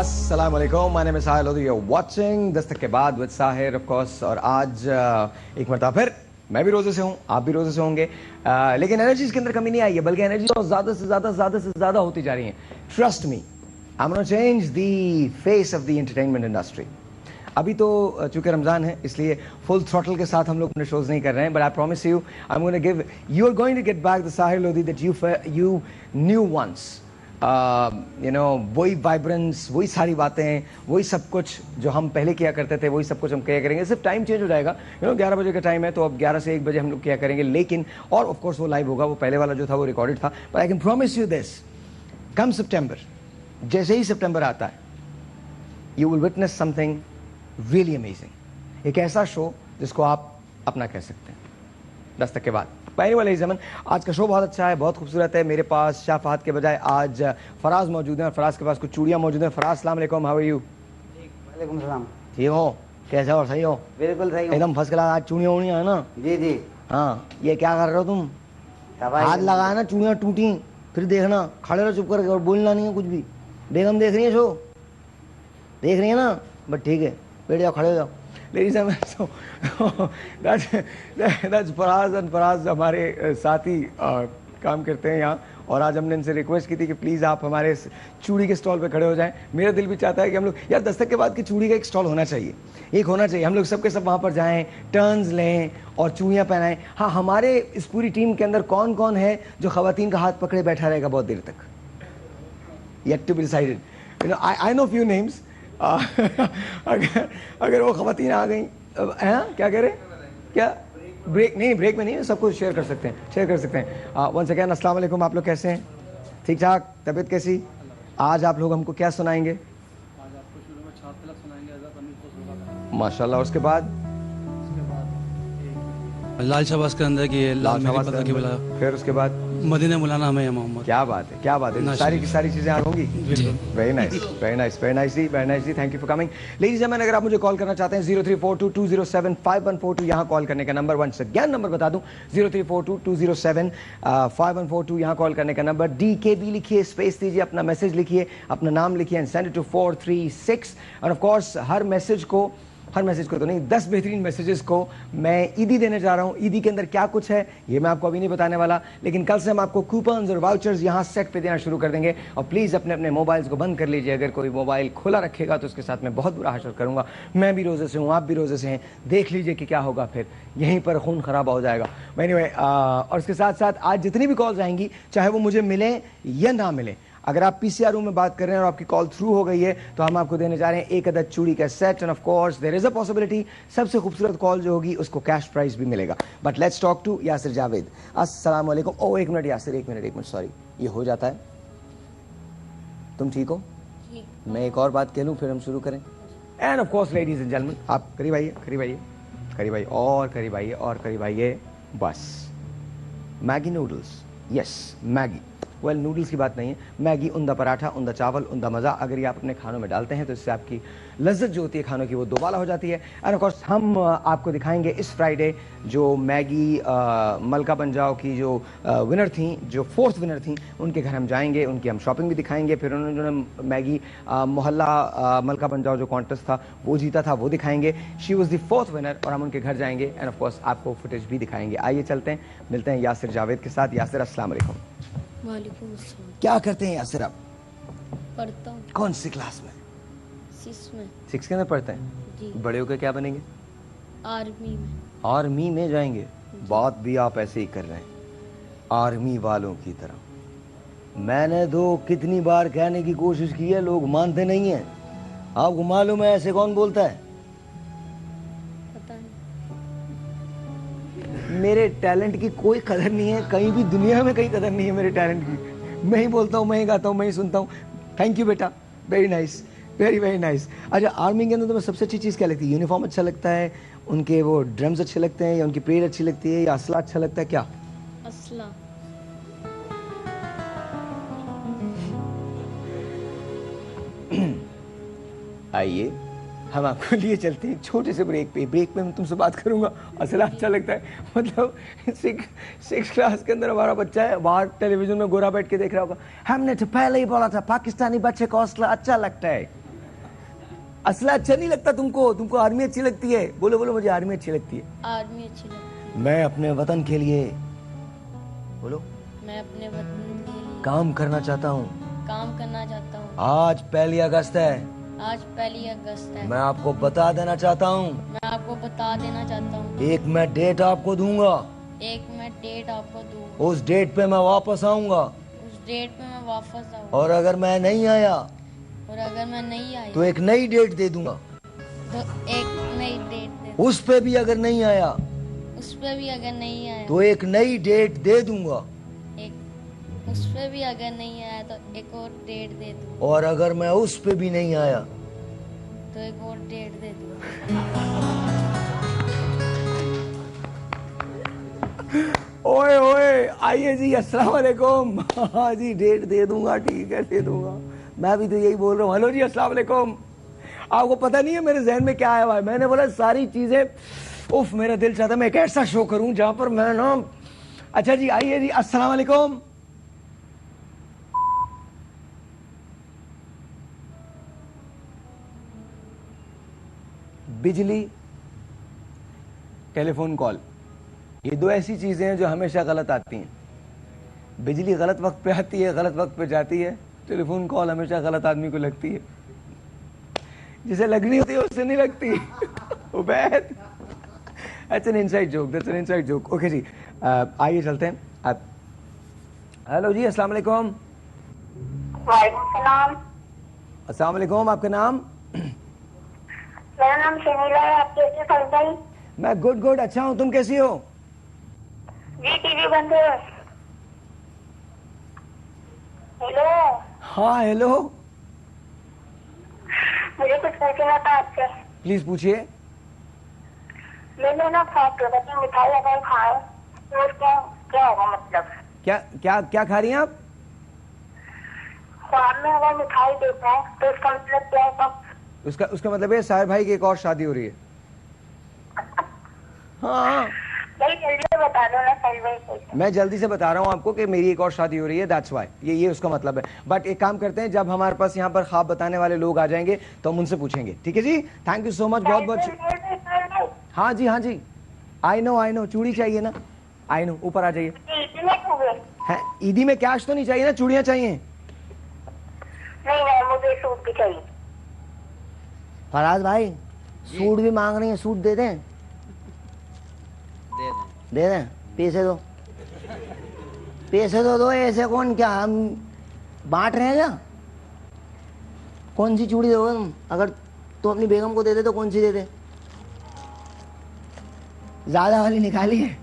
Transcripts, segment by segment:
अस्सलाम वालेकुम, my name is Sahil Lodhi, you are watching Dastak के बाद विद साहिर ऑफ कोर्स। और आज एक मरतबा फिर मैं भी रोजे से हूँ, आप भी रोजे से होंगे, लेकिन एनर्जी के अंदर कमी नहीं आई है, बल्कि एनर्जी तो ज़्यादा से ज़्यादा होती जा रही है। Trust me, I am gonna change the face of the entertainment industry. अभी तो चूंकि रमज़ान है इसलिए फुल थ्रॉटल के साथ हम लोग अपने शोज नहीं कर रहे हैं, but I promise you I am gonna give, you are going to get back the Sahir Lodhi that you knew once. You know, वही वाइब्रेंस, वही सारी बातें, वही सब कुछ जो हम पहले किया करते थे, वही सब कुछ हम किया करेंगे। सिर्फ टाइम चेंज हो जाएगा। 11 बजे का टाइम है तो अब 11 से 1 बजे हम लोग किया करेंगे, लेकिन और ऑफ कोर्स वो लाइव होगा। वो पहले वाला जो था वो रिकॉर्डेड था, but I can promise you this, come September, जैसे ही सितंबर आता है, you will witness something really amazing. एक ऐसा शो जिसको आप अपना कह सकते हैं। दस्तक के बाद पहले वाले जमन, आज का शो बहुत अच्छा है, बहुत खूबसूरत है। मेरे पास शाह फहद के बजाय आज फराज मौजूद हैं और फराज के पास कुछ चूड़ियाँ मौजूद हैं। फराज, अस्सलाम वालेकुम, हाउ आर यू? वालेकुम सलाम। ठीक हो? कैसे हो? सही हो? बिल्कुल सही हो। एकदम फर्स्ट क्लास। आज चूड़ियाँ उड़ियाँ है ना? जी जी। हाँ, ये क्या कर रहे हो तुम? हाथ लगाया ना, चूड़ियाँ टूटी, फिर देखना, खड़े रहो चुप करके और बोलना नहीं है कुछ भी। बेगम देख रही है शो? देख रही है ना? बट ठीक है, बैठ जाओ, खड़े हो जाओ। Ladies and gentlemen, so that's Faraz. और फराज हमारे साथी काम करते हैं यहाँ, और आज हमने इनसे रिक्वेस्ट की थी कि प्लीज़ आप हमारे चूड़ी के स्टॉल पे खड़े हो जाएं। मेरा दिल भी चाहता है कि हम लोग, यार दस्तक के बाद की चूड़ी का एक स्टॉल होना चाहिए, एक होना चाहिए। हम लोग सबके सब वहाँ पर जाएं, टर्न्स लें और चूड़ियाँ पहनाएं। हाँ, हमारे इस पूरी टीम के अंदर कौन कौन है जो ख़वातीन का हाथ पकड़े बैठा रहेगा बहुत देर तक? Yet to be decided. You know, I know few names. अगर वो ख़वातीन आ गई, क्या कह रहे, क्या ब्रेक नहीं, ब्रेक में नहीं, सब कुछ शेयर कर सकते हैं, शेयर कर सकते हैं। वंस अगेन अस्सलाम वालेकुम, आप लोग कैसे हैं? ठीक ठाक? तबीयत कैसी? आज आप लोग हमको क्या सुनाएंगे? आज आपको शुरू में छात तलक सुनाएंगे, अज़ा पनीर को सुना माशाल्लाह। उसके बाद लाल शहबाज के अंदर की लाल शहबाज पता की बुला, फिर उसके बाद मदीना बुलाना हमें या मोहम्मद। क्या बात है, क्या बात है, सारी की सारी चीजें आज होंगी। Very nice, very nice, very nicely, very nicely. Thank you for coming. Ladies and gentleman, अगर आप मुझे कॉल करना चाहते हैं 0342207542 यहाँ कॉल करने का नंबर। वंस अगेन नंबर बता दूं, 0342207542 यहाँ कॉल करने का नंबर। DKB लिखिए, स्पेस दीजिए, अपना मैसेज लिखिए, अपना नाम लिखिए एंड सेंड इट टू 436। और ऑफ कोर्स हर मैसेज को तो नहीं, 10 बेहतरीन मैसेजेस को मैं ईदी देने जा रहा हूँ। ईदी के अंदर क्या कुछ है ये मैं आपको अभी नहीं बताने वाला, लेकिन कल से हम आपको कूपन्स और वाउचर्स यहाँ सेट पे देना शुरू कर देंगे। और प्लीज़ अपने अपने मोबाइल्स को बंद कर लीजिए। अगर कोई मोबाइल खुला रखेगा तो उसके साथ मैं बहुत बुरा हशर करूँगा। मैं भी रोज़े से हूँ, आप भी रोज़े से हैं, देख लीजिए कि क्या होगा, फिर यहीं पर खून खराबा हो जाएगा। एनीवे, और उसके साथ साथ आज जितनी भी कॉल्स आएंगी, चाहे वो मुझे मिले या ना मिले, अगर आप PCR रूम में बात कर रहे हैं और आपकी कॉल थ्रू हो गई है तो हम आपको देने जा रहे हैं एक अदद चूड़ी का सेट। And of course there is a possibility सबसे खूबसूरत कॉल जो होगी उसको कैश प्राइस भी मिलेगा। But let's talk to Yasir Javed. अस्सलाम वालेकुम। ओ एक मिनट यासिर, एक मिनट, सॉरी, ये हो जाता है। तुम ठीक हो? मैं एक और बात कह लूँ फिर हम शुरू करें। And of course ladies and gentleman, आप करीब आइए, करीब आइए, करीब आइए, और करीब आइए, और करीब आइए। बस Maggi noodles, yes Maggi, well noodles की बात नहीं है, मैगी, उंदा पराठा, उंदा चावल, उंदा मज़ा, अगर ये आप अपने खानों में डालते हैं तो इससे आपकी लज्जत जो होती है खानों की वो दोबारा हो जाती है। एंड ऑफ कोर्स हम आपको दिखाएंगे इस फ्राइडे जो मैगी मलका पंजाब की जो विनर थी, जो 4th विनर थी, उनके घर हम जाएंगे, उनकी हम शॉपिंग भी दिखाएंगे। फिर उन्होंने जो मैगी मोहल्ला मलका पंजाब जो कॉन्टेस्ट था वो जीता था, वो दिखाएंगे। She was the 4th winner और हम उनके घर जाएंगे एंड ऑफ कोर्स आपको फुटेज भी दिखाएंगे। आइए चलते हैं, मिलते हैं यासिर जावेद के साथ। यासिर अस्सलाम वालेकुम। वालेकुम अस्सलाम। क्या करते हैं यासिर आप? पढ़ता हूँ। कौन सी क्लास में? 6 में। 6 के अंदर पढ़ते हैं? जी। बड़े होकर क्या बनेंगे? आर्मी में। आर्मी में जाएंगे? बात भी आप ऐसे ही कर रहे हैं, आर्मी वालों की तरह। मैंने तो कितनी बार कहने की कोशिश की है, लोग मानते नहीं हैं। आपको मालूम है ऐसे कौन बोलता है? पता नहीं। मेरे टैलेंट की कोई कदर नहीं है, कहीं भी दुनिया में कहीं कदर नहीं है मेरे टैलेंट की। मैं ही बोलता हूँ, मैं ही गाता हूँ, मैं ही सुनता हूँ। थैंक यू बेटा, very nice, very very nice. अच्छा, आर्मी के अंदर तुम्हें सबसे अच्छी चीज़ क्या लगती है? यूनिफॉर्म अच्छा लगता है, उनके वो ड्रम्स अच्छे लगते हैं, या उनकी परेड अच्छी लगती है, या असला अच्छा लगता है, क्या? असला। आइए हम आपको लिए चलते हैं एक छोटे से ब्रेक पे। ब्रेक में मैं तुमसे बात करूंगा, असला अच्छा लगता है, मतलब 6 क्लास के अंदर हमारा बच्चा है, बाहर टेलीविजन में गोरा बैठ के देख रहा होगा, हमने तो पहले ही बोला था पाकिस्तानी बच्चे को असला अच्छा लगता है। असला अच्छा नहीं लगता तुमको? तुमको आर्मी अच्छी लगती है? बोलो बोलो, मुझे आर्मी अच्छी लगती है। आर्मी अच्छी लगती मैं अपने वतन के लिए, बोलो, है। मैं अपने वतन के लिए काम करना चाहता हूँ। काम करना चाहता हूँ। आज 1 अगस्त है। आज 1 अगस्त है। मैं आपको बता देना चाहता हूँ, मैं आपको बता देना चाहता हूँ, एक मैं डेट आपको दूंगा, एक मैं डेट आपको दूँ। उस डेट पे मैं वापस आऊंगा, उस डेट पे मैं वापस आऊँ, और अगर मैं नहीं आया और अगर मैं नहीं आई तो एक नई डेट दे दूंगा। तो एक नई डेट दे। उस पे भी अगर नहीं आया उस पे भी अगर नहीं आया तो एक नई डेट दे दूंगा, एक उस पे भी अगर नहीं आया तो एक और डेट दे दूँ, और अगर मैं उस पे भी नहीं आया तो एक और डेट दे दूँ। ओए ओए, आइए जी, अस्सलाम वालेकुम। हाँ जी, डेट दे दूंगा, ठीक है, दे दूंगा। मैं भी तो यही बोल रहा हूँ। हेलो जी, अस्सलाम वालेकुम। आपको पता नहीं है मेरे जहन में क्या आया हुआ है? मैंने बोला सारी चीजें, उफ, मेरा दिल चाहता मैं एक ऐसा शो करूं जहां पर मैं ना, अच्छा जी, आइए जी, अस्सलाम वालेकुम। बिजली, टेलीफोन कॉल, ये दो ऐसी चीजें हैं जो हमेशा गलत आती हैं। बिजली गलत वक्त पे आती है, गलत वक्त पे जाती है। टेलीफोन कॉल हमेशा गलत आदमी को लगती है, जिसे लगनी होती है उससे नहीं लगती। Ubaid, that's an inside joke, that's an inside joke. Okay जी, आइए चलते हैं। आप, हेलो जी, अस्सलाम वालेकुम। वालेकुम सलाम। अस्सलाम वालेकुम, आपका नाम? मेरा नाम शमीला है। आप कैसे फल भाई? मैं गुड गुड, अच्छा हूँ, तुम कैसी हो? जी टीवी बंद है। हेलो, हाँ हेलो, मुझे कुछ पूछना था आपसे। प्लीज पूछिए। मैंने ना ख्वाब देखा कि मिठाई अगर खाए तो उसका क्या होगा? मतलब क्या क्या क्या खा रही हैं आप? ख्वाब में अगर मिठाई देता है तो उसका मतलब क्या होगा? उसका उसका मतलब है साहिर भाई की एक और शादी हो रही है। हाँ, भाई जल्दी बता दो ना सही भाई। मैं जल्दी से बता रहा हूँ आपको कि मेरी एक और शादी हो रही है, दैट्स वाई, ये उसका मतलब है। बट एक काम करते हैं, जब हमारे पास यहाँ पर ख्वाब बताने वाले लोग आ जाएंगे तो हम उनसे पूछेंगे, ठीक है जी? थैंक यू सो मच, बहुत बहुत। हाँ जी, हाँ जी, आई नो, चूड़ी चाहिए ना? आई नो, ऊपर आ जाइए। है, ईदी में कैश तो नहीं चाहिए ना, चूड़ियाँ चाहिए। नहीं, मुझे सूट भी चाहिए। फराज भाई, सूट भी मांग रही है, सूट दे दें? दे दें, पैसे दो, पैसे दो। ऐसे कौन, क्या हम बांट रहे हैं क्या? कौन सी चूड़ी दोगे तुम? अगर तो अपनी बेगम को दे दे तो कौन सी दे दे? ज्यादा वाली निकाली है।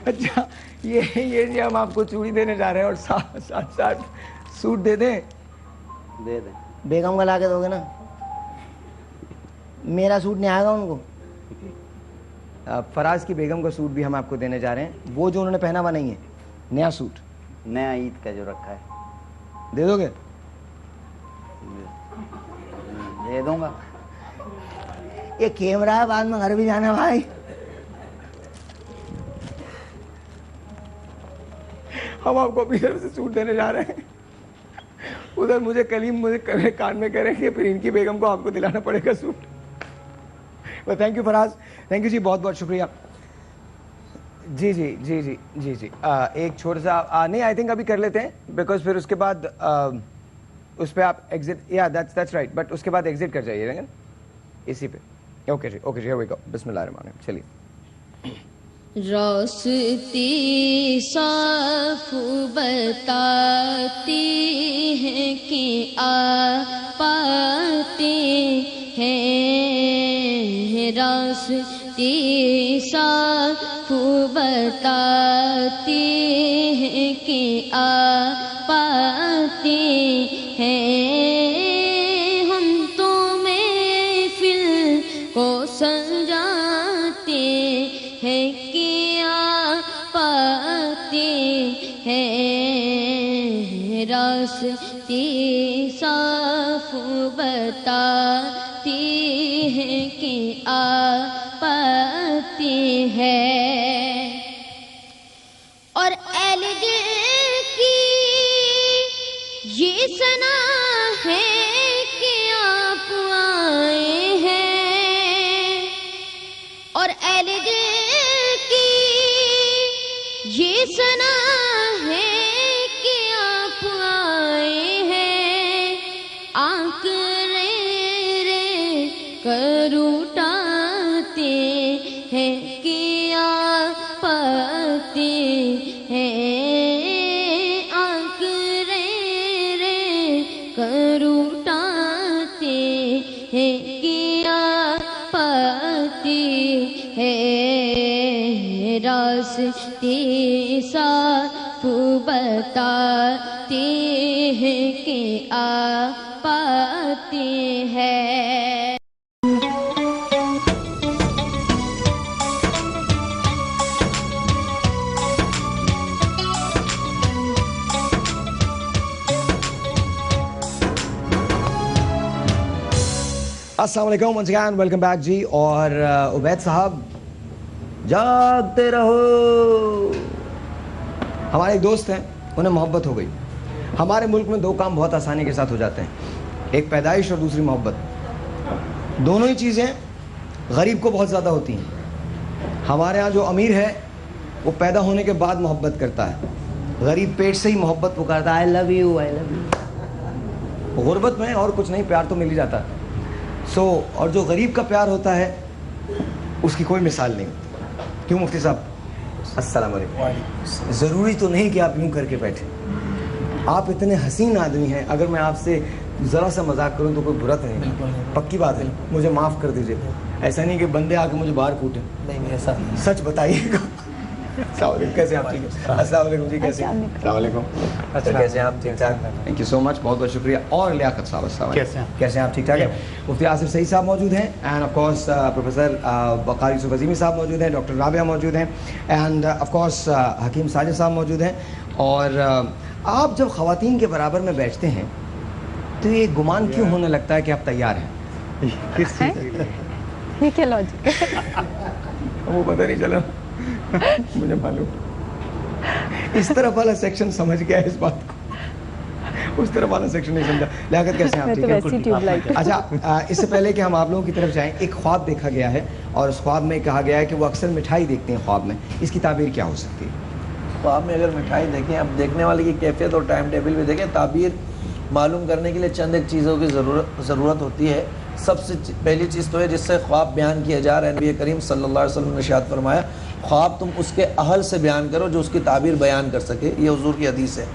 अच्छा, ये हम आपको चूड़ी देने जा रहे हैं और साथ सूट दे दें? दे दें। बेगम का ला के दोगे ना? मेरा सूट नहीं आएगा उनको। फराज की बेगम का सूट भी हम आपको देने जा रहे हैं, वो जो उन्होंने पहना हुआ नहीं है, नया सूट, नया ईद का जो रखा है। दे दोगे? दे दूंगा। ये कैमरा है, बाद में घर भी जाना भाई। हम आपको अपनी तरफ से सूट देने जा रहे हैं, उधर मुझे कान में कह रहे हैं कि फिर इनकी बेगम को आपको दिलाना पड़ेगा suit. Thank you Faraz, thank you जी, बहुत बहुत शुक्रिया जी जी जी जी जी जी। एक छोटा सा नहीं, आई थिंक अभी कर लेते हैं, बिकॉज फिर उसके बाद उस पर आप एग्जिट, या दैट्स राइट, बट उसके बाद एग्जिट कर जाइए इसी पे। ओके जी, ओके जी, हियर वी गो, बिस्मिल्लाह रहमान रहीम, चलिए। रोशती साफ बताती है कि आ पाते हैं, रोशती साफ बताती है कि आ पाते हैं, हम तो महफिल को सजाते हैं कि आ पाते हैं, रास्ते साफ बताती है कि आ पाते हैं। और अहले दिल की ये सना है कि आप ये सुना है कि आप आए हैं, आंख रे रे कर उठाते हैं कि आप आते हैं, आंख रे रे कर उठाते हैं कि आप आते हैं, रास्ते साफ बताते हैं कि आप आते हैं। अस्सलाम वालेकुम, वंस अगेन वेलकम बैक जी। और उबैद साहब जागते रहो। हमारे एक दोस्त हैं, उन्हें मोहब्बत हो गई। हमारे मुल्क में दो काम बहुत आसानी के साथ हो जाते हैं, एक पैदाइश और दूसरी मोहब्बत। दोनों ही चीज़ें गरीब को बहुत ज़्यादा होती हैं। हमारे यहाँ जो अमीर है वो पैदा होने के बाद मोहब्बत करता है, गरीब पेट से ही मोहब्बत पुकारता है, I love you I love you. गुर्बत में और कुछ नहीं, प्यार तो मिल ही जाता है। और जो गरीब का प्यार होता है उसकी कोई मिसाल नहीं। क्यों मुफ्ती साहब? अस्सलाम वालेकुम। ज़रूरी तो नहीं कि आप यूं करके बैठे, आप इतने हसीन आदमी हैं, अगर मैं आपसे ज़रा सा मजाक करूं तो कोई बुरा तो नहीं? पक्की बात है, मुझे माफ़ कर दीजिए। ऐसा नहीं कि बंदे आके मुझे बाहर कूटें। नहीं ऐसा सच बताइएगा। कैसे आप? ठीक है। अस्सलाम वालेकुम जी, कैसे? अस्सलाम वालेकुम। अच्छा, कैसे हैं आप? ठीक ठाक, थैंक यू सो मच, बहुत बहुत शुक्रिया। और लियाकत साहब, अस्सलाम वालेकुम, कैसे हैं आप? ठीक ठाक है। मुफ्ती आसिफ सईद साहब मौजूद हैं, एंड ऑफ कोर्स प्रोफेसर वक़ार यूसुफ अज़ीमी साहब मौजूद हैं, डॉक्टर राबिया मौजूद हैं, and of course Hakim Sajid साहब मौजूद हैं। और आप जब ख़वातीन के बराबर में बैठते हैं तो ये गुमान क्यों होने लगता है कि आप तैयार हैं? किस चीज़? ये क्या लॉजिक है? वो पता नहीं चला, मुझे मालूम। इस तरफ वाला सेक्शन समझ गया इस बात को, उस तरफ वाला सेक्शन नहीं समझा। लियाकत कैसे हैं आप? ठीक है। अच्छा, इससे पहले कि हम आप लोगों की तरफ जाएं, एक ख्वाब देखा गया है और उस ख्वाब में कहा गया है कि वो अक्सर मिठाई देखते हैं ख्वाब में। इसकी ताबीर क्या हो सकती है? ख्वाब में अगर मिठाई देखें, अब देखने वाले की कैफियत और टाइम टेबल भी देखें। ताबीर मालूम करने के लिए चंद एक चीज़ों की ज़रूरत होती है। सबसे पहली चीज़ तो है जिससे ख्वाब बयान किया जा रहा है, नबी करीम सल्लल्लाहु अलैहि वसल्लम ने इरशाद फरमाया, ख्वाब तुम उसके अहल से बयान करो जो उसकी ताबीर बयान कर सके। ये हुजूर की हदीस है।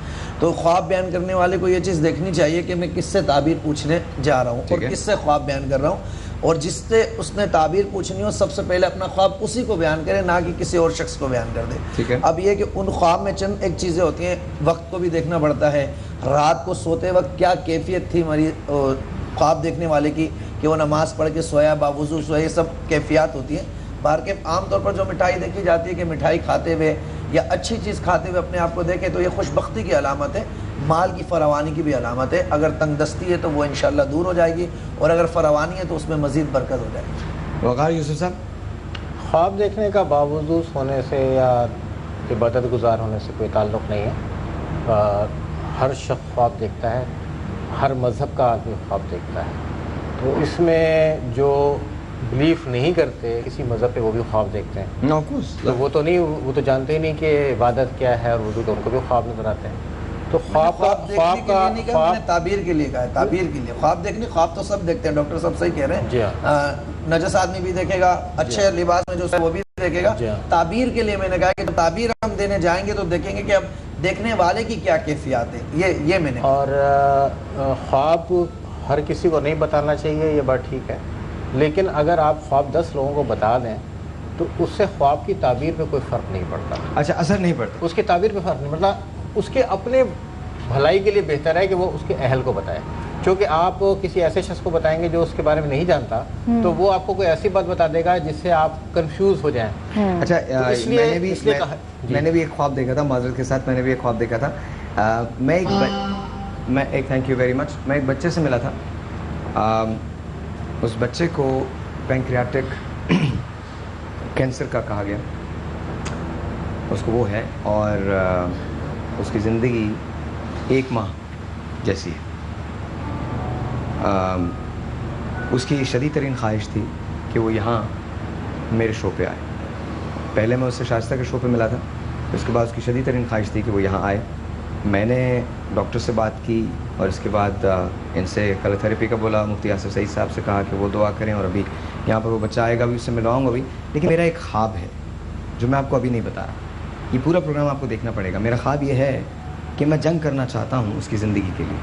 तो ख्वाब बयान करने वाले को ये चीज़ देखनी चाहिए कि मैं किससे ताबीर पूछने जा रहा हूँ और किससे ख्वाब बयान कर रहा हूँ, और जिससे उसने ताबीर पूछनी हो सबसे पहले अपना ख्वाब उसी को बयान करे, ना कि किसी और शख्स को बयान कर दे। ठीक है। अब ये कि उन ख्वाब में चंद एक चीज़ें होती हैं, वक्त को भी देखना पड़ता है। रात को सोते वक्त क्या कैफियत थी हमारी ख्वाब देखने वाले की, कि वो नमाज़ पढ़ के सोया, बावुज़ू सोया, ये सब कैफियत होती हैं। बाहर के आमतौर पर जो मिठाई देखी जाती है कि मिठाई खाते हुए या अच्छी चीज़ खाते हुए अपने आप को देखें, तो ये खुशबख्ती की अलामत है, माल की फरावानी की भी अलामत है। अगर तंगदस्ती है तो वो इंशाल्लाह दूर हो जाएगी, और अगर फरावानी है तो उसमें मज़ीद बरकत हो जाएगी। वक़ार यूसुफ साहब? ख्वाब देखने का बावजूद होने से या इबादत गुजार होने से कोई ताल्लुक़ नहीं है। हर शख्स ख्वाब देखता है, हर मज़हब का आदमी ख्वाब देखता है। तो इसमें जो बिलीफ नहीं करते किसी मज़हब पे वो भी ख्वाब देखते हैं। तो वो तो नहीं, वो तो जानते ही नहीं कि इबादत क्या है, और वो तो उनको भी ख्वाब नजर आते हैं। तो ख्वाब का ताबीर के लिए कहा है, ताबीर के लिए। ख्वाब देखने, ख्वाब तो सब देखते हैं, डॉक्टर साहब सही कह रहे हैं। जी हाँ। नजस आदमी भी देखेगा, अच्छे लिबास में जो है वो भी देखेगा। ताबीर के लिए मैंने कहा कि ताबीर हम देने जाएंगे तो देखेंगे कि अब देखने वाले की क्या कैफियत है, ये मैंने। और ख्वाब हर किसी को नहीं बताना चाहिए, ये बात ठीक है, लेकिन अगर आप ख्वाब 10 लोगों को बता दें तो उससे ख्वाब की ताबीर पे कोई फ़र्क नहीं पड़ता। अच्छा, असर नहीं पड़ता, उसकी ताबीर पे फ़र्क नहीं पड़ता। उसके अपने भलाई के लिए बेहतर है कि वो उसके अहल को बताए, क्योंकि आप किसी ऐसे शख्स को बताएंगे जो उसके बारे में नहीं जानता, तो वो आपको कोई ऐसी बात बता देगा जिससे आप कंफ्यूज हो जाएं। अच्छा, मैंने भी एक ख्वाब देखा था, माजरत के साथ मैंने भी एक ख्वाब देखा था। मैं एक थैंक यू वेरी मच, मैं एक बच्चे से मिला था। उस बच्चे को पैंक्रियाटिक कैंसर का कहा गया, उसको वो है, और उसकी ज़िंदगी 1 माह जैसी है। उसकी शदीद तरीन ख्वाहिश थी कि वो यहाँ मेरे शो पे आए। पहले मैं उससे शाइस्ता के शो पे मिला था, उसके बाद उसकी शदीद तरीन ख्वाहिश थी कि वो यहाँ आए। मैंने डॉक्टर से बात की और इसके बाद इनसे कल थेरेपी का बोला, मुफ्ती आसिफ सईद साहब से कहा कि वो दुआ करें, और अभी यहाँ पर वो बच्चा आएगा भी, उससे मिलवाऊँगा भी। लेकिन मेरा एक ख्वाब है जो मैं आपको अभी नहीं बता रहा, ये पूरा प्रोग्राम आपको देखना पड़ेगा। मेरा ख्वाब ये है कि मैं जंग करना चाहता हूँ उसकी ज़िंदगी के लिए।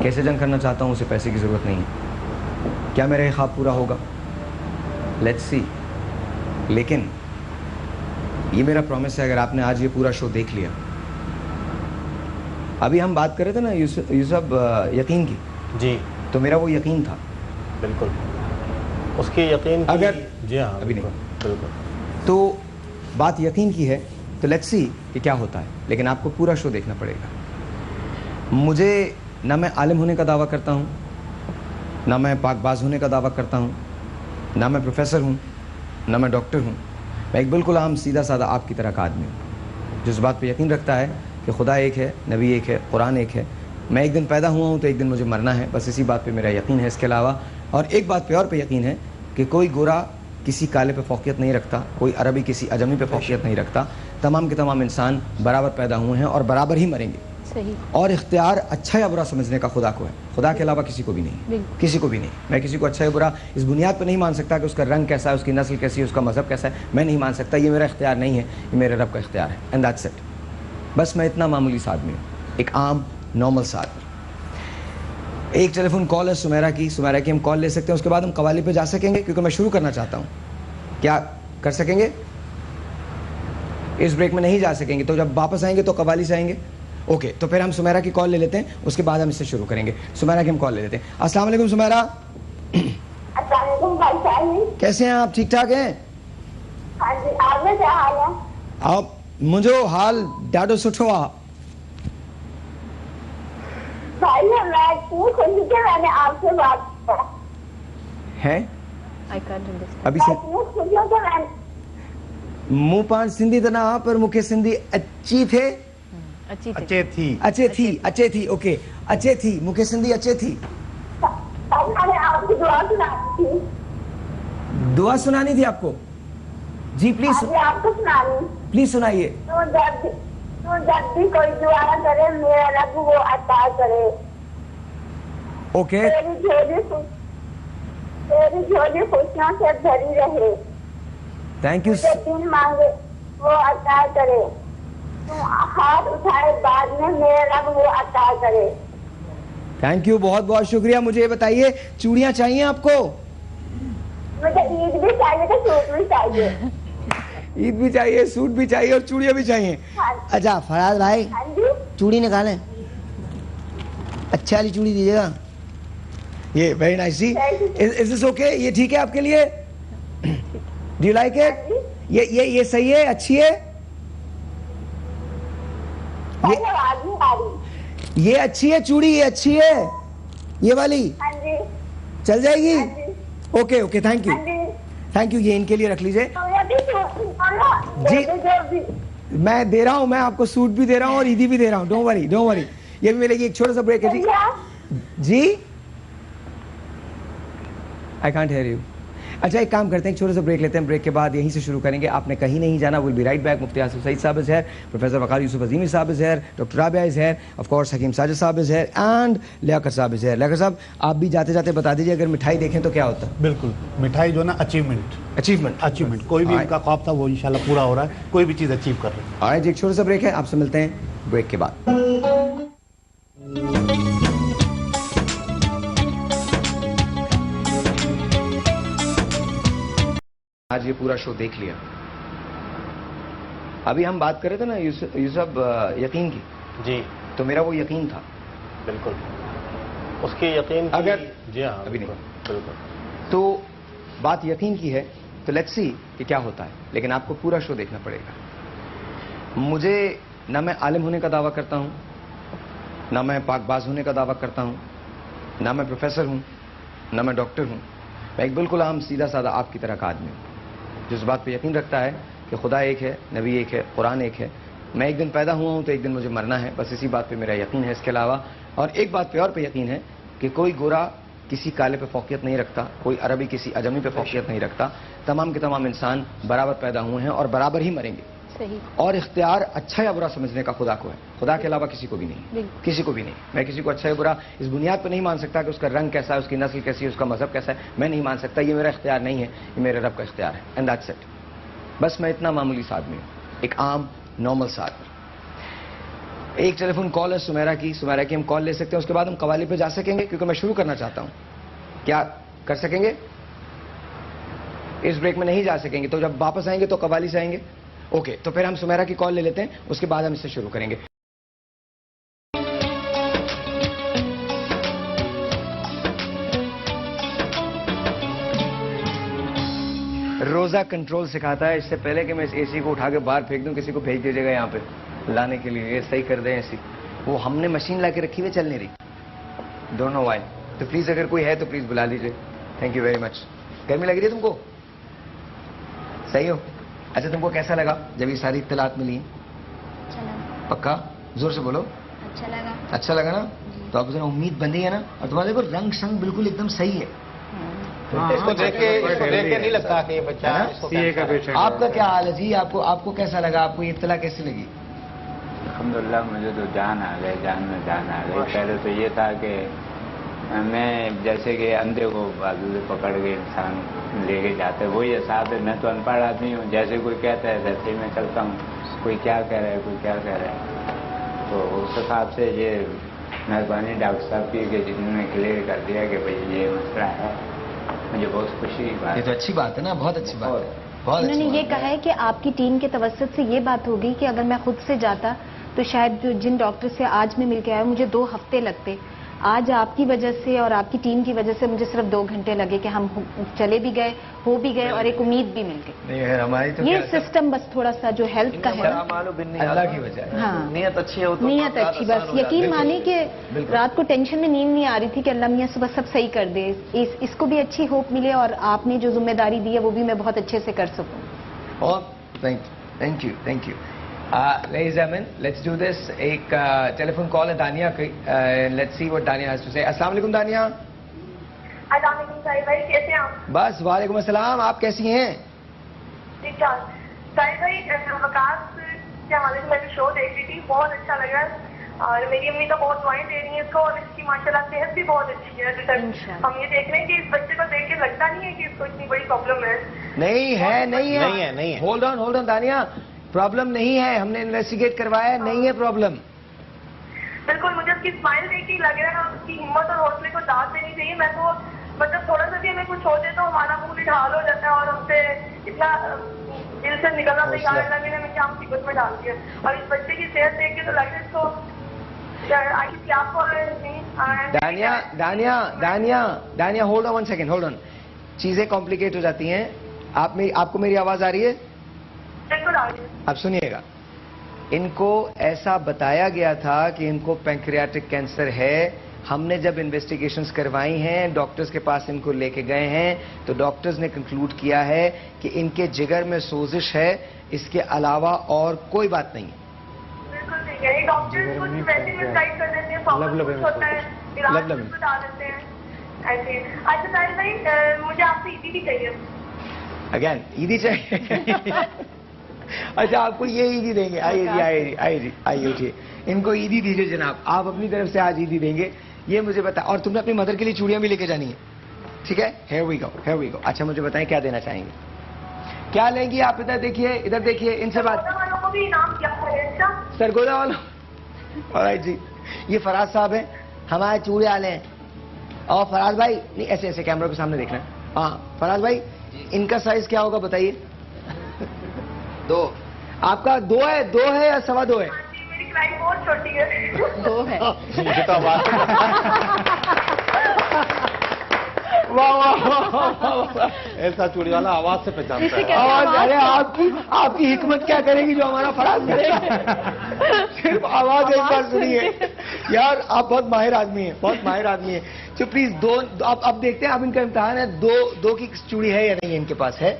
कैसे जंग करना चाहता हूँ, उसे पैसे की ज़रूरत नहीं है। क्या मेरा ये ख्वाब पूरा होगा? Let's see. लेकिन ये मेरा प्रॉमिस है, अगर आपने आज ये पूरा शो देख लिया। अभी हम बात कर रहे थे ना यूसुफ यकीन की, जी, तो मेरा वो यकीन था। बिल्कुल उसके यकीन की, अगर जी हाँ, अभी नहीं, बिल्कुल। तो बात यकीन की है, तो लेट्स सी कि क्या होता है। लेकिन आपको पूरा शो देखना पड़ेगा। मुझे ना मैं आलिम होने का दावा करता हूँ, ना मैं पाकबाज होने का दावा करता हूँ, ना मैं प्रोफेसर हूँ, ना मैं डॉक्टर हूँ। मैं एक बिल्कुल आम सीधा साधा आपकी तरह का आदमी हूँ जो इस बात पे यकीन रखता है कि खुदा एक है, नबी एक है, कुरान एक है। मैं एक दिन पैदा हुआ हूँ तो एक दिन मुझे मरना है, बस इसी बात पे मेरा यकीन है। इसके अलावा और एक बात पे और पे यकीन है कि कोई गोरा किसी काले पे फौकियत नहीं रखता, कोई अरबी किसी अजमी पे फौकियत नहीं रखता। तमाम के तमाम इंसान बराबर पैदा हुए हैं और बराबर ही मरेंगे। सही। और इख्तियार अच्छा या बुरा समझने का खुदा को है, खुदा के अलावा किसी को भी नहीं, किसी को भी नहीं। मैं किसी को अच्छा या बुरा इस बुनियाद पर नहीं मान सकता कि उसका रंग कैसा है, उसकी नस्ल कैसी है, उसका मजहब कैसा है। मैं नहीं मान सकता, ये मेरा इख्तियार नहीं है, ये मेरे रब का इख्तियार है। And that's it. बस मैं इतना मामूली सा आदमी हूँ, एक आम नॉर्मल सा आदमी। एक टेलीफोन कॉल है सुमेरा की हम कॉल ले सकते हैं, उसके बाद हम कवाली पे जा सकेंगे, क्योंकि मैं शुरू करना चाहता हूँ। क्या कर सकेंगे? इस ब्रेक में नहीं जा सकेंगे, तो जब वापस आएंगे तो कवाली से आएंगे। ओके, तो फिर हम सुमेरा की कॉल ले लेते हैं, उसके बाद हम इससे शुरू करेंगे। सुमेरा की हम कॉल ले लेते हैं। अस्सलाम वालेकुम सुमेरा। अस्सलाम वालेकुम भाई साहब। कैसे हैं आप? ठीक ठाक हैं? हाँ जी, आपका क्या हाल है? आप मुझो हाल ॾाढो सुठो आहे। भाई मैं इतनी खुशी कि मैंने आपसे बात किया हैं? I can't understand. अभी मैं इतनी खुशी हूँ कि मैंने मुंह पाण सिंधी त ना, पर मूंखे सिंधी अची थे। अच्छी अचे थी ओके, अचे थी, मूंखे सिंधी अचे थी। तब मैंने आपकी दुआ सुनाई थी। दुआ सुनानी थी आपको? जी प्लीज, आज आपको सुनानी। प्लीज सुनाइए। तो जब भी कोई दुआ करे मेरा रब वो अता करे। ओके, तेरी झोली खुशियों से भरी रहे। Thank you. जो दिन मांगे वो अता करे। तुम हाथ उठाए बाद में मेरा रब वो अता करे। थैंक यू, बहुत बहुत शुक्रिया। मुझे ये बताइए, चूड़ियां चाहिए आपको? मुझे ईद भी चाहिए तो सूट भी चाहिए। ईद भी चाहिए, सूट भी चाहिए और चूड़ियां भी चाहिए। हाँ अच्छा फराज भाई, हाँ जी, चूड़ी निकालें, अच्छी वाली चूड़ी दीजिएगा। ये वेरी नाइस जी। Is this okay? ये ठीक है आपके लिए? Do you like it? ये सही है, अच्छी है? आवाज नहीं आ रही। ये अच्छी है चूड़ी, ये अच्छी है, ये वाली हाँ जी, चल जाएगी? हाँ जी, ओके ओके, थैंक यू, हाँ जी। Thank you. ये इनके लिए रख लीजिए। तो ये भी सूट जी। जो भी मैं दे रहा हूँ, मैं आपको सूट भी दे रहा हूँ और ईदी भी दे रहा हूँ। डोंट वरी, डोंट वरी, ये भी मिलेगी। एक छोटा सा ब्रेक है जी। जी आई कांट हियर यू। अच्छा एक काम करते हैं, एक छोटा सा ब्रेक लेते हैं, ब्रेक के बाद यहीं से शुरू करेंगे। आपने कहीं नहीं जाना। Will be right back. Mufti Asif Saeed sahab is here, professor Waqar Yusuf Azmi sahab is here, doctor Rabia is here, of course Hakim Sajid sahab is here and Liaquat साहब इज हियर। लियाकत साहब, आप भी जाते जाते बता दीजिए, अगर मिठाई देखें तो क्या होता है? बिल्कुल, मिठाई जो है ना अचीवमेंट, कोई भी इनका ख्वाब था वो इंशाल्लाह पूरा हो रहा है, कोई भी चीज़ अचीव कर रहे हैं। आज एक छोटा सा ब्रेक है, आपसे मिलते हैं ब्रेक के बाद। आज ये पूरा शो देख लिया। अभी हम बात कर रहे थे ना यूसुफ यकीन की, जी, तो मेरा वो यकीन था। बिल्कुल उसके यकीन की, अगर जी हाँ, अभी नहीं, बिल्कुल। तो बात यकीन की है, तो लेट्स सी कि क्या होता है। लेकिन आपको पूरा शो देखना पड़ेगा। मुझे ना मैं आलिम होने का दावा करता हूँ, ना मैं पाकबाज होने का दावा करता हूँ, ना मैं प्रोफेसर हूँ, ना मैं डॉक्टर हूँ। मैं एक बिल्कुल आम सीधा साधा आपकी तरह का आदमी हूँ जो इस बात पे यकीन रखता है कि खुदा एक है, नबी एक है, कुरान एक है। मैं एक दिन पैदा हुआ हूँ तो एक दिन मुझे मरना है, बस इसी बात पे मेरा यकीन है। इसके अलावा और एक बात पे और पे यकीन है कि कोई गोरा किसी काले पे फौकियत नहीं रखता, कोई अरबी किसी अजमी पे फौकियत नहीं रखता। तमाम के तमाम इंसान बराबर पैदा हुए हैं और बराबर ही मरेंगे। सही। और इख्तियार अच्छा या बुरा समझने का खुदा को है, खुदा के अलावा किसी को भी नहीं, किसी को भी नहीं। मैं किसी को अच्छा या बुरा इस बुनियाद पर नहीं मान सकता कि उसका रंग कैसा है, उसकी नस्ल कैसी है, उसका मजहब कैसा है, मैं नहीं मान सकता। ये मेरा इख्तियार नहीं है, ये मेरे रब का इख्तियार है, एंड दैट्स इट। बस मैं इतना मामूली सा आदमी हूँ, एक आम नॉर्मल सा आदमी। एक टेलीफोन कॉल है सुमेरा की हम कॉल ले सकते हैं, उसके बाद हम कवाली पे जा सकेंगे, क्योंकि मैं शुरू करना चाहता हूं। क्या कर सकेंगे? इस ब्रेक में नहीं जा सकेंगे, तो जब वापस आएंगे तो कवाली से आएंगे। ओके, तो फिर हम सुमेरा की कॉल ले लेते हैं, उसके बाद हम इससे शुरू करेंगे। रोजा कंट्रोल सिखाता है। इससे पहले कि मैं इस एसी को उठा के बाहर फेंक दूं, किसी को भेज दीजिएगा यहाँ पे लाने के लिए, ये सही कर दें एसी। वो हमने मशीन ला के रखी हुई, चल नहीं रही, डोंट नो व्हाई। तो प्लीज अगर कोई है तो प्लीज बुला लीजिए, थैंक यू वेरी मच। गर्मी लग रही है तुमको? सही हो? अच्छा, तुमको कैसा लगा जब ये सारी इत्तलात मिली? अच्छा लगा। पक्का? जोर से बोलो। अच्छा लगा। अच्छा लगा ना? तो अब जरा उम्मीद बंधी है ना, और तुम्हारे देखो रंग संग बिल्कुल एकदम सही है। इसको देख के नहीं लगता कि ये बच्चा सीए का पेशेंट। आपका क्या हाल है जी? आपको कैसा लगा? आपको ये इत्तला कैसी लगी? अल्हम्दुलिल्लाह, मुझे तो जान आ गई, जान में जान आ गई। पहले तो ये था कि मैं जैसे कि अंधे को बाजू से पकड़ के इंसान लेके जाते, वही हिसाब है। मैं तो अनपढ़ आदमी हूँ, जैसे कोई कहता है वैसे ही मैं चलता हूँ। कोई क्या कह रहा है, कोई क्या कह रहा है, तो उस हिसाब से ये मेहरबानी डॉक्टर साहब की कि जिन्होंने क्लियर कर दिया कि भाई ये मसला है, मुझे बहुत खुशी की बात। ये तो अच्छी बात है ना, बहुत अच्छी बात है। बहुत उन्होंने ये कहा है कि आपकी टीम के तवज्जुद से ये बात होगी कि अगर मैं खुद से जाता तो शायद जो जिन डॉक्टर से आज मैं मिलके आया मुझे 2 हफ्ते लगते। आज आपकी वजह से और आपकी टीम की वजह से मुझे सिर्फ 2 घंटे लगे कि हम चले भी गए, हो भी गए, और एक उम्मीद भी मिल गई। नहीं है हमारी तो ये सिस्टम बस थोड़ा सा जो हेल्थ का है, अल्लाह की वजह है। हाँ, नीयत अच्छी है, नीयत अच्छी। बस यकीन माने कि रात को टेंशन में नींद नहीं आ रही थी कि अल्लाह मियां सुबह सब सही कर दे, इसको भी अच्छी होप मिले और आपने जो जिम्मेदारी दी है वो भी मैं बहुत अच्छे से कर सकूं। और thank you. Ladies and gentlemen, let's do this. एक टेलीफोन कॉल है दानिया की, let's see what Dania has to say. अस्सलाम वालेकुम दानिया। अस्सलाम वालेकुम साहिब भाई, कैसे हैं आप? बस वालेकुम अस्सलाम, आप कैसी हैं? ठीक ठाक। साहिब भाई, वकास के हवाले से मैंने शो देख रही थी, बहुत अच्छा लगा, और मेरी अम्मी तो बहुत दुआएं दे रही हैं इसको, और इसकी माशाल्लाह सेहत भी बहुत अच्छी है। हम ये देख रहे हैं कि इस बच्चे को देख के लगता नहीं है कि इसको इतनी बड़ी प्रॉब्लम है। नहीं है। होल्ड ऑन दानिया, प्रॉब्लम नहीं है, हमने इन्वेस्टिगेट करवाया है, नहीं है प्रॉब्लम। बिल्कुल, मुझे उसकी स्माइल देख के लग रहा है उसकी हिम्मत और हौसले को दाद देनी चाहिए। मैं तो मतलब थोड़ा सा भी हमें कुछ हो जाए तो हमारा मुंह ढाल हो जाता है, और हमसे इतना दिल से निकलना तैयार है लगे मैं क्या हम सिगरेट में डाल दिया। और इस बच्चे की सेहत देख के तो लग रहा है इसको दानिया hold on 1 second, hold on. चीजें कॉम्प्लिकेट हो जाती हैं। आपको मेरी आवाज आ रही है? अब सुनिएगा, इनको ऐसा बताया गया था कि इनको पैंक्रियाटिक कैंसर है। हमने जब इन्वेस्टिगेशंस करवाई हैं, डॉक्टर्स के पास इनको लेके गए हैं, तो डॉक्टर्स ने कंक्लूड किया है कि इनके जिगर में सोजिश है, इसके अलावा और कोई बात नहीं है। डॉक्टर्स कुछ वैसे मिसगाइड कर देते हैं, प्रॉब्लम होता है, इलाज बता देते हैं ऐसे। अच्छा साहिल भाई, मुझे आपसे ईदी भी चाहिए। अगेन ईदी चाहिए? अच्छा, आपको ये ईदी देंगे? आइए उठिए, इनको ईदी दीजिए जनाब, आप अपनी तरफ से आज ईदी देंगे, ये मुझे बता। और तुमने अपनी मदर के लिए चूड़ियां भी लेके जानी है, ठीक है? Here we go। अच्छा, मुझे बताएं क्या देना चाहेंगे, क्या लेंगी आप? इधर देखिए, इनसे बात। सरगोदा वालों, ऑलराइट जी, ये फराज साहब हैं, हमारे चूड़े वाले हैं। और फराज भाई, नहीं ऐसे कैमरा के सामने देखना। हाँ फराज भाई, इनका साइज क्या होगा बताइए? 2। आपका 2 है या 2.25 है? मेरी क्लाइंट बहुत छोटी है। 2 है। वाह, ऐसा चूड़ी वाला आवाज से पहचानता है। आवाज, अरे आपकी हिकमत क्या करेगी जो हमारा फराज करेगा? सिर्फ आवाज एक बार सुनिए यार, आप बहुत माहिर आदमी हैं, तो प्लीज 2। अब देखते हैं, अब इनका इम्तिहान है। 2 की चूड़ी है या नहीं इनके पास? है।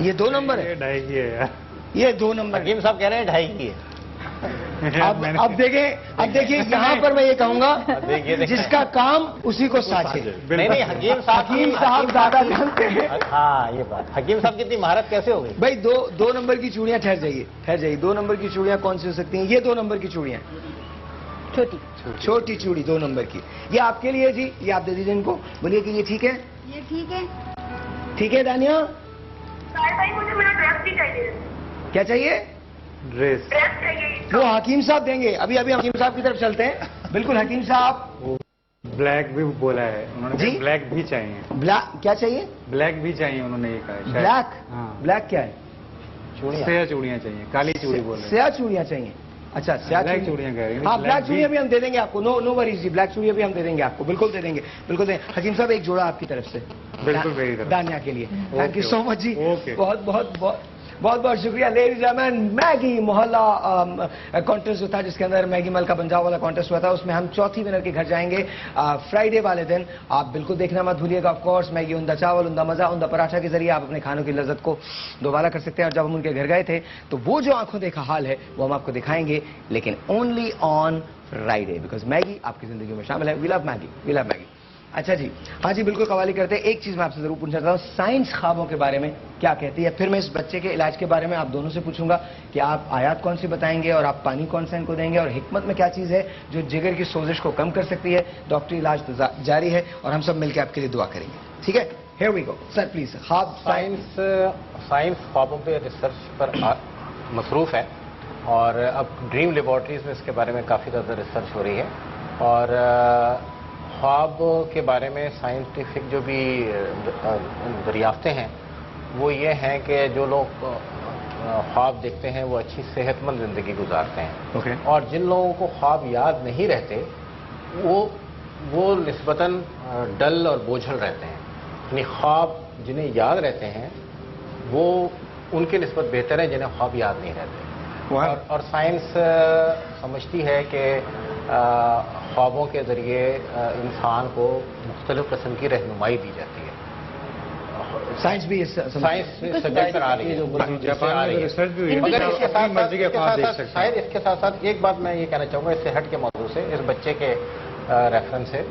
ये 2 नंबर है? ये 2.5 की है यार। ये 2 नंबर। हकीम साहब कह रहे हैं 2.5 की है। अब देखिए यहाँ पर मैं ये कहूंगा जिसका काम उसी को साचे। नहीं हकीम साहब ज्यादा जानते हैं। हाँ ये बात, हकीम साहब की इतनी महारत कैसे हो गई? भाई दो नंबर की चूड़ियां, ठहर जाइए 2 नंबर की चूड़ियां कौन सी हो सकती हैं? ये 2 नंबर की चूड़ियां, छोटी चूड़ी 2 नंबर की, ये आपके लिए जी, ये आप दे दीजिए इनको, बोलिए कि ये ठीक है। ये ठीक है दानिया भाई मुझे मेरा ड्रेस भी चाहिए। क्या चाहिए? ड्रेस चाहिए। वो हकीम साहब देंगे। अभी हकीम साहब की तरफ चलते हैं। बिल्कुल हकीम साहब। ब्लैक भी बोला है उन्होंने, जी? ब्लैक भी चाहिए। ब्लैक क्या चाहिए? ब्लैक भी चाहिए उन्होंने ये कहा। ब्लैक? हाँ। ब्लैक क्या है? स्याह चूड़ियाँ चाहिए, काली चूड़ी बोल रहे हैं। स्याह चूड़ियाँ चाहिए। अच्छा ब्लैक चूड़ियाँ कह रही हैं। हाँ ब्लैक चूड़ियाँ भी हम दे देंगे आपको, नो वरीज जी, ब्लैक चूड़ियाँ भी हम दे देंगे आपको, बिल्कुल दे देंगे। हकीम साहब एक जोड़ा आपकी तरफ से, बिल्कुल मेरी तरफ, दानिया के लिए। थैंक यू सो मच जी, बहुत शुक्रिया। लेडीज एंड जेंटलमैन, मैगी मोहल्ला कॉन्टेस्ट जो था, जिसके अंदर मैगी मल का पंजाब वाला कॉन्टेस्ट हुआ था, उसमें हम चौथी विनर के घर जाएंगे फ्राइडे वाले दिन। आप बिल्कुल देखना मत भूलिएगा। ऑफ कोर्स मैगी, उंदा चावल, उंदा मजा, उंदा पराठा के जरिए आप अपने खानों की लज्जत को दोबारा कर सकते हैं। और जब हम उनके घर गए थे तो वो जो आंखों देखा हाल है वो हम आपको दिखाएंगे, लेकिन only on Friday, because Maggi आपकी जिंदगी में शामिल है। We love Maggi. अच्छा जी, हाँ जी बिल्कुल कवाली करते हैं। एक चीज मैं आपसे जरूर पूछना चाहता हूँ, साइंस ख्वाबों के बारे में क्या कहती है? फिर मैं इस बच्चे के इलाज के बारे में आप दोनों से पूछूंगा कि आप आयात कौन सी बताएंगे और आप पानी कौन सा इनको देंगे, और हिकमत में क्या चीज है जो जिगर की सोजिश को कम कर सकती है। डॉक्टरी इलाज तो जारी है और हम सब मिलकर आपके लिए दुआ करेंगे, ठीक है? Here we go sir, please. ख्वाब, साइंस ख्वाबों पे रिसर्च पर मसरूफ है, और अब ड्रीम लेबॉर्ट्रीज में इसके बारे में काफ़ी ज़्यादा रिसर्च हो रही है। और ख्वाब के बारे में साइंटिफिक जो भी दरियाफ्तें हैं वो ये हैं कि जो लोग ख्वाब देखते हैं वो अच्छी सेहतमंद ज़िंदगी गुजारते हैं। और जिन लोगों को ख्वाब याद नहीं रहते वो निस्बतन डल और बोझल रहते हैं। यानी ख्वाब जिन्हें याद रहते हैं वो उनके निस्बत बेहतर है जिन्हें ख्वाब याद नहीं रहते। और साइंस समझती है कि ख्वाबों के ज़रिए इंसान को मुख्तलिफ किस्म की रहनुमाई दी जाती है। साइंस भी सब्जेक्ट पर आ रही है, जापान में रिसर्च भी हुई है, मगर इसके शायद इसके साथ साथ एक बात मैं ये कहना चाहूँगा इससे हट के मौजूद से, इस बच्चे के रेफरेंस से,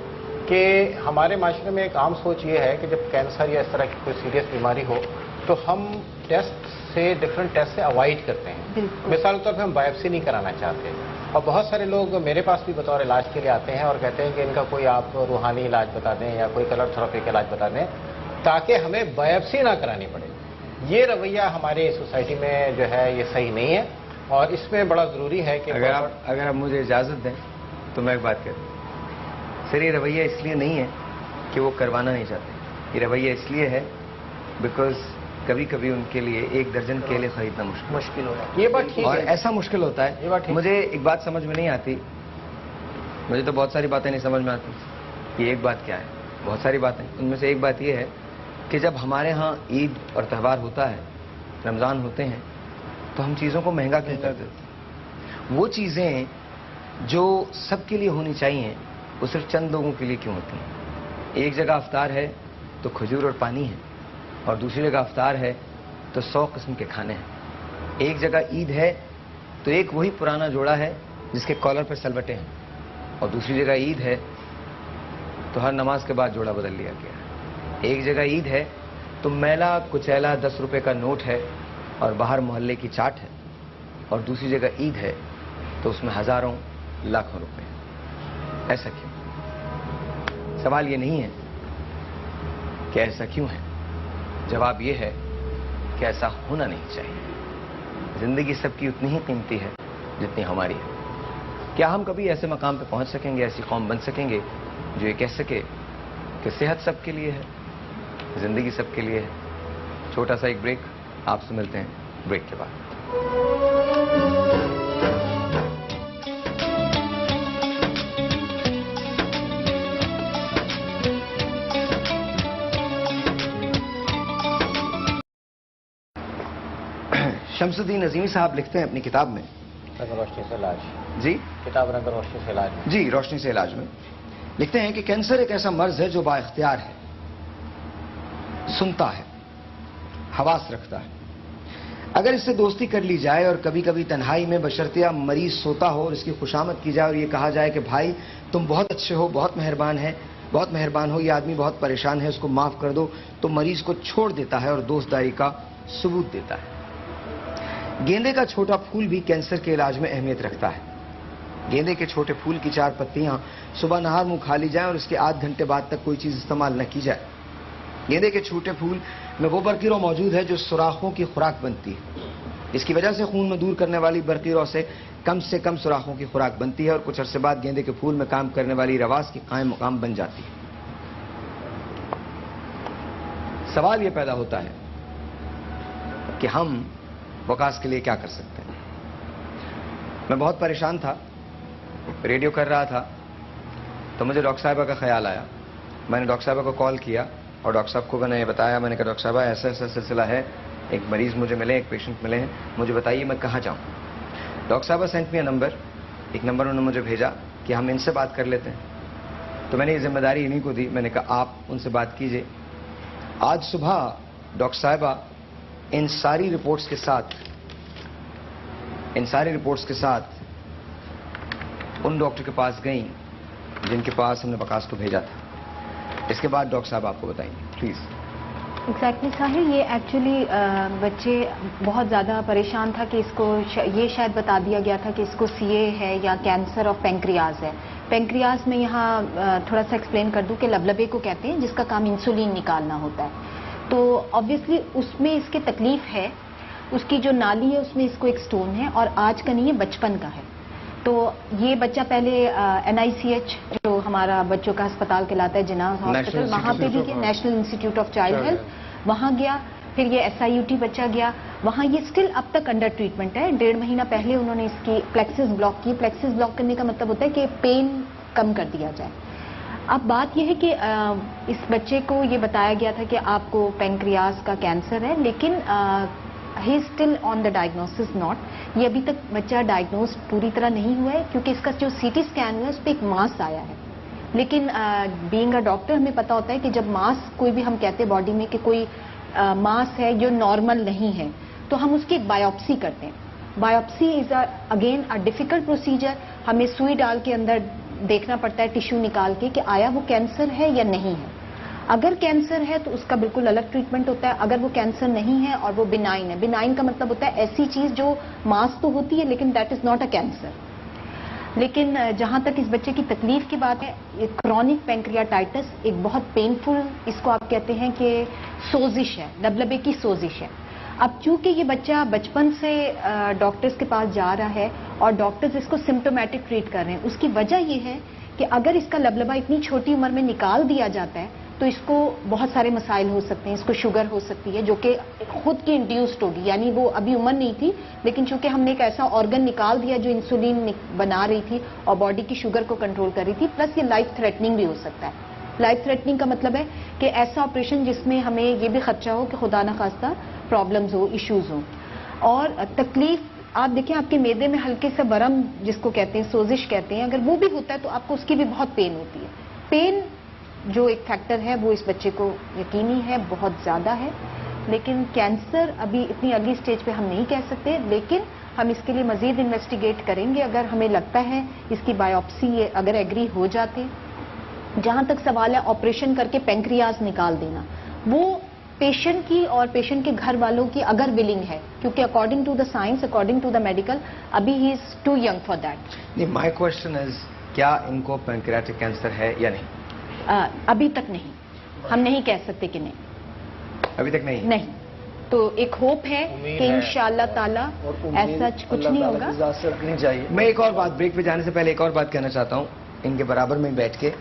कि हमारे माशरे में एक आम सोच ये है कि जब कैंसर या इस तरह की कोई सीरियस बीमारी हो तो हम डिफरेंट टेस्ट से अवॉइड करते हैं। मिसाल के तौर पर हम बायोप्सी नहीं कराना चाहते, और बहुत सारे लोग मेरे पास भी बतौर इलाज के लिए आते हैं और कहते हैं कि इनका कोई आप रूहानी इलाज बता दें या कोई कलर थेरेपी का इलाज बता दें ताकि हमें बायोप्सी ना करानी पड़े। ये रवैया हमारे सोसाइटी में जो है ये सही नहीं है, और इसमें बड़ा ज़रूरी है कि अगर आप मुझे इजाज़त दें तो मैं एक बात कहूँ सर, ये रवैया इसलिए नहीं है कि वो करवाना नहीं चाहते, ये रवैया इसलिए है बिकॉज कभी कभी उनके लिए 1 दर्जन केले खरीदना मुश्किल होता है। ये बात ठीक है, और ऐसा मुश्किल होता है। मुझे एक बात समझ में नहीं आती, मुझे तो बहुत सारी बातें नहीं समझ में आती। ये एक बात क्या है, बहुत सारी बातें, उनमें से एक बात ये है कि जब हमारे यहाँ ईद और त्यौहार होता है, रमज़ान होते हैं, तो हम चीज़ों को महंगा क्यों कर देते? वो चीज़ें जो सबके लिए होनी चाहिए वो सिर्फ चंद लोगों के लिए क्यों होती हैं? एक जगह अफ्तार है तो खजूर और पानी है, और दूसरी जगह अफ्तार है तो 100 किस्म के खाने हैं। एक जगह ईद है तो एक वही पुराना जोड़ा है जिसके कॉलर पर सलवटें हैं, और दूसरी जगह ईद है तो हर नमाज के बाद जोड़ा बदल लिया गया। एक जगह ईद है तो मैला कुचैला 10 रुपए का नोट है और बाहर मोहल्ले की चाट है, और दूसरी जगह ईद है तो उसमें हजारों लाखों रुपए। ऐसा क्यों? सवाल ये नहीं है कि ऐसा क्यों है, जवाब ये है कि ऐसा होना नहीं चाहिए। जिंदगी सबकी उतनी ही कीमती है जितनी हमारी है। क्या हम कभी ऐसे मकाम पे पहुंच सकेंगे, ऐसी कौम बन सकेंगे जो ये कह सके कि सेहत सबके लिए है, जिंदगी सबके लिए है? छोटा सा एक ब्रेक, आपसे मिलते हैं ब्रेक के बाद। शमसुद्दीन अजीमी साहब लिखते हैं अपनी किताब में, रोशनी से इलाज जी, किताब रंग रोशनी से इलाज जी, रोशनी से इलाज में लिखते हैं कि कैंसर एक ऐसा मर्ज है जो बाइख्तियार है, सुनता है, हवास रखता है, अगर इससे दोस्ती कर ली जाए और कभी कभी तन्हाई में बशर्तिया मरीज सोता हो और इसकी खुशामद की जाए और ये कहा जाए कि भाई तुम बहुत अच्छे हो, बहुत मेहरबान हो, ये आदमी बहुत परेशान है, उसको माफ कर दो, तो मरीज को छोड़ देता है और दोस्तदारी का सबूत देता है। गेंदे का छोटा फूल भी कैंसर के इलाज में अहमियत रखता है। गेंदे के छोटे फूल की 4 पत्तियां सुबह नहार मुंह खा ली जाए और इसके आध घंटे बाद तक कोई चीज इस्तेमाल न की जाए। गेंदे के छोटे फूल में वो बरकीरों मौजूद है जो सुराखों की खुराक बनती है। इसकी वजह से खून में दूर करने वाली बरकीरों से कम सुराखों की खुराक बनती है और कुछ अरसे बाद गेंदे के फूल में काम करने वाली रवास की कायम मुकाम बन जाती है। सवाल यह पैदा होता है कि हम वकास के लिए क्या कर सकते हैं। मैं बहुत परेशान था, रेडियो कर रहा था, तो मुझे डॉक्टर साहिबा का ख्याल आया। मैंने डॉक्टर साहिबा को कॉल किया और डॉक्टर साहब को मैंने ये बताया। मैंने कहा डॉक्टर साहिबा ऐसा ऐसा सिलसिला है, एक मरीज मुझे मिले, एक पेशेंट मिले हैं, मुझे बताइए मैं कहाँ जाऊँ। डॉक्टर साहिबा सेंट मी अ नंबर, एक नंबर उन्होंने मुझे भेजा कि हम इनसे बात कर लेते हैं। तो मैंने ये जिम्मेदारी इन्हीं को दी। मैंने कहा आप उनसे बात कीजिए। आज सुबह डॉक्टर साहिबा इन सारी रिपोर्ट्स के साथ उन डॉक्टर के पास गई जिनके पास हमने वकास को भेजा था। इसके बाद डॉक्टर साहब आपको बताएंगे, प्लीज। एग्जैक्टली साहिल, ये एक्चुअली बच्चे बहुत ज़्यादा परेशान था कि इसको ये शायद बता दिया गया था कि इसको सीए है या कैंसर ऑफ पेंक्रियाज है। पेंक्रियाज में यहाँ थोड़ा सा एक्सप्लेन कर दूं कि लबलबे को कहते हैं, जिसका काम इंसुलिन निकालना होता है। तो ऑब्वियसली उसमें इसकी तकलीफ है, उसकी जो नाली है उसमें इसको एक स्टोन है और आज का नहीं है, बचपन का है। तो ये बच्चा पहले NICH जो हमारा बच्चों का अस्पताल कहलाता है, जिना हॉस्पिटल, वहाँ पे भी national institute of child health, वहाँ गया। फिर ये SIUT बच्चा गया, वहाँ ये स्टिल अब तक अंडर ट्रीटमेंट है। 1.5 महीना पहले उन्होंने इसकी प्लेक्सिस ब्लॉक की। प्लेक्सिस ब्लॉक करने का मतलब होता है कि पेन कम कर दिया जाए। अब बात यह है कि इस बच्चे को ये बताया गया था कि आपको पेंक्रियाज का कैंसर है, लेकिन he still on the diagnosis not. ये अभी तक बच्चा डायग्नोज पूरी तरह नहीं हुआ है क्योंकि इसका जो CT स्कैन हुआ है उस पर एक मास आया है। लेकिन बीइंग अ डॉक्टर हमें पता होता है कि जब मास कोई भी हम कहते हैं बॉडी में कि कोई मास है जो नॉर्मल नहीं है, तो हम उसकी एक बायोप्सी करते हैं। Biopsy is again a difficult procedure. हमें सुई डाल के अंदर देखना पड़ता है, टिश्यू निकाल के, कि आया वो कैंसर है या नहीं है। अगर कैंसर है तो उसका बिल्कुल अलग ट्रीटमेंट होता है। अगर वो कैंसर नहीं है और वो बिनाइन है, बिनाइन का मतलब होता है ऐसी चीज जो मास तो होती है लेकिन that is not a cancer. लेकिन जहां तक इस बच्चे की तकलीफ की बात है, क्रॉनिक पेंक्रियाटाइटिस एक बहुत पेनफुल, इसको आप कहते हैं कि सोजिश है, लबलबे की सोजिश है। अब चूंकि ये बच्चा बचपन से डॉक्टर्स के पास जा रहा है और डॉक्टर्स इसको सिम्टोमेटिक ट्रीट कर रहे हैं, उसकी वजह ये है कि अगर इसका लबलबा इतनी छोटी उम्र में निकाल दिया जाता है तो इसको बहुत सारे मसाइल हो सकते हैं। इसको शुगर हो सकती है जो कि खुद की इंड्यूस्ड होगी, यानी वो अभी उम्र नहीं थी, लेकिन चूंकि हमने एक ऐसा ऑर्गन निकाल दिया जो इंसुलिन बना रही थी और बॉडी की शुगर को कंट्रोल कर रही थी। प्लस ये लाइफ थ्रेटनिंग भी हो सकता है। लाइफ थ्रेटनिंग का मतलब है कि ऐसा ऑपरेशन जिसमें हमें ये भी खर्चा हो कि खुदा न खास्ता प्रॉब्लम्स हो, इश्यूज हो। और तकलीफ आप देखें, आपके मैदे में हल्के से बरम जिसको कहते हैं, सोजिश कहते हैं, अगर वो भी होता है तो आपको उसकी भी बहुत पेन होती है। पेन जो एक फैक्टर है वो इस बच्चे को यकीनी है, बहुत ज्यादा है। लेकिन कैंसर अभी इतनी अर्ली स्टेज पे हम नहीं कह सकते, लेकिन हम इसके लिए मजीद इन्वेस्टिगेट करेंगे। अगर हमें लगता है इसकी बायोप्सी अगर एग्री हो जाते, जहां तक सवाल है ऑपरेशन करके पेंक्रियाज निकाल देना, वो पेशेंट की और पेशेंट के घर वालों की अगर विलिंग है, क्योंकि according to the science, according to the medical, अभी he is too young for that. My question is, क्या इनको पेंक्रियाटिक कैंसर है या नहीं? अभी तक नहीं, हम नहीं कह सकते कि नहीं, अभी तक नहीं। तो एक होप है कि इंशाअल्लाह ताला ऐसा कुछ नहीं होगा। रखनी चाहिए। मैं एक और बात, ब्रेक पे जाने से पहले एक और बात कहना चाहता हूँ इनके बराबर में बैठ के।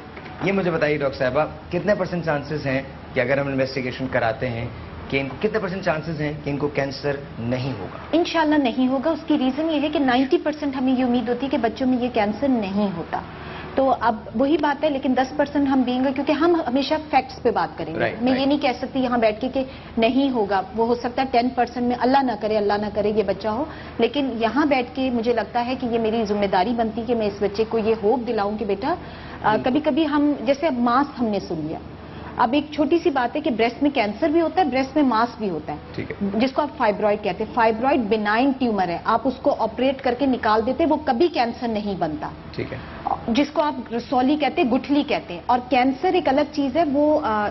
ये मुझे बताइए डॉक्टर साहिबा, कितने % चांसेस हैं कि अगर हम इन्वेस्टिगेशन कराते हैं कि इनको, कितने % चांसेस हैं कि इनको कैंसर नहीं होगा? इंशाअल्लाह नहीं होगा। उसकी रीजन ये है कि 90% हमें ये उम्मीद होती है कि बच्चों में ये कैंसर नहीं होता। तो अब वही बात है, लेकिन 10% हम देंगे, क्योंकि हम हमेशा फैक्ट्स पे बात करेंगे। मैं ये नहीं कह सकती यहाँ बैठ के कि नहीं होगा। वो हो सकता है 10% में, अल्लाह ना करे ये बच्चा हो। लेकिन यहाँ बैठ के मुझे लगता है कि ये मेरी जिम्मेदारी बनती है कि मैं इस बच्चे को ये होप दिलाऊं कि बेटा, कभी कभी हम, जैसे अब मास हमने सुन लिया, अब एक छोटी सी बात है कि ब्रेस्ट में कैंसर भी होता है, ब्रेस्ट में मास भी होता है, ठीक है, जिसको आप फाइब्रॉइड कहते हैं। फाइब्रॉइड बिनाइन ट्यूमर है, आप उसको ऑपरेट करके निकाल देते हैं, वो कभी कैंसर नहीं बनता, ठीक है, जिसको आप रसौली कहते हैं, गुठली कहते हैं। और कैंसर एक अलग चीज है, वो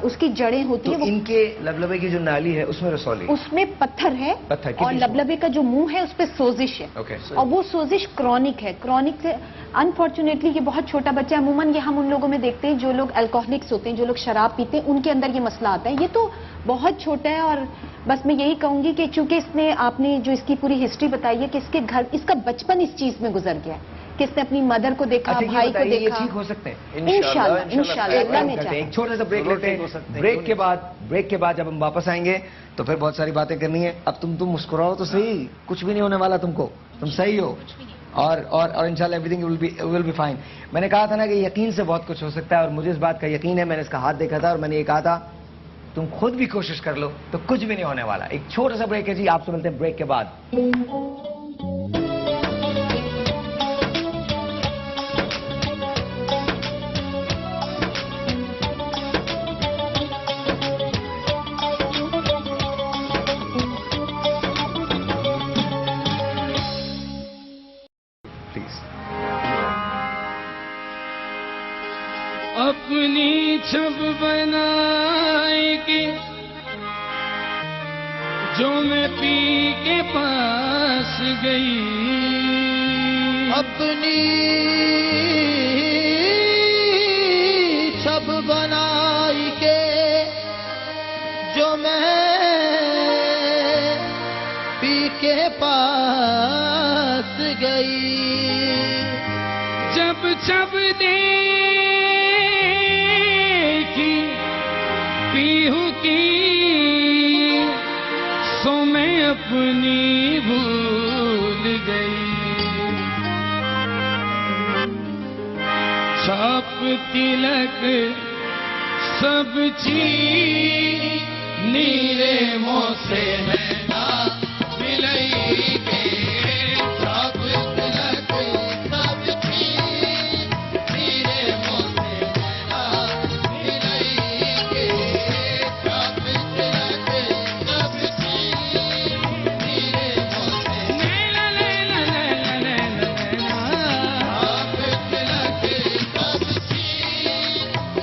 उसकी जड़ें होती तो है। इनके लबलबे की जो नाली है उसमें रसौली, उसमें पत्थर है, और लबलबे का जो मुंह है उस पर सोजिश है, और वो सोजिश क्रॉनिक है। क्रॉनिक से अनफॉर्चुनेटली ये बहुत छोटा बच्चा है, अमूमन ये हम उन लोगों में देखते हैं जो लोग अल्कोहलिक्स होते हैं, जो लोग शराब पीते हैं, उनके अंदर ये मसला आता है। ये तो बहुत छोटा है, और बस मैं यही कहूंगी कि चूंकि इसने, आपने जो इसकी पूरी हिस्ट्री बताई है कि इसके घर, इसका बचपन इस चीज में गुजर गया है कि इसने अपनी मदर को देखा, भाई को देखा। ठीक हो सकते हैं इंशाल्लाह, इंशाल्लाह, अल्लाह ने चाहा। एक छोटा सा ब्रेक लेते हैं। ब्रेक के बाद जब हम वापस आएंगे तो फिर बहुत सारी बातें करनी है। अब तुम मुस्कुराओ तो सही, कुछ भी नहीं होने वाला तुमको, तुम सही हो, और इंशाल्लाह एवरीथिंग विल बी फाइन। मैंने कहा था ना कि यकीन से बहुत कुछ हो सकता है, और मुझे इस बात का यकीन है। मैंने इसका हाथ देखा था और मैंने ये कहा था तुम खुद भी कोशिश कर लो तो कुछ भी नहीं होने वाला। एक छोटा सा ब्रेक है जी, आपसे मिलते हैं ब्रेक के बाद। अपनी छब बनाएगी जो मैं पी के पास गई, अपनी छब बनाई के जो मैं पी के पास गई, जब छब दे पीहू की सो मैं अपनी भूल गई, छाप तिलक सब चीज नीरे मुँह से नैना मिलई के, छाप तिलक सब चीज नीरे मुँह से नैना मिलई के, छाप तिलक सब चीज नीरे मुँह से नैना नैना नैना नैना छाप तिलक सब चीज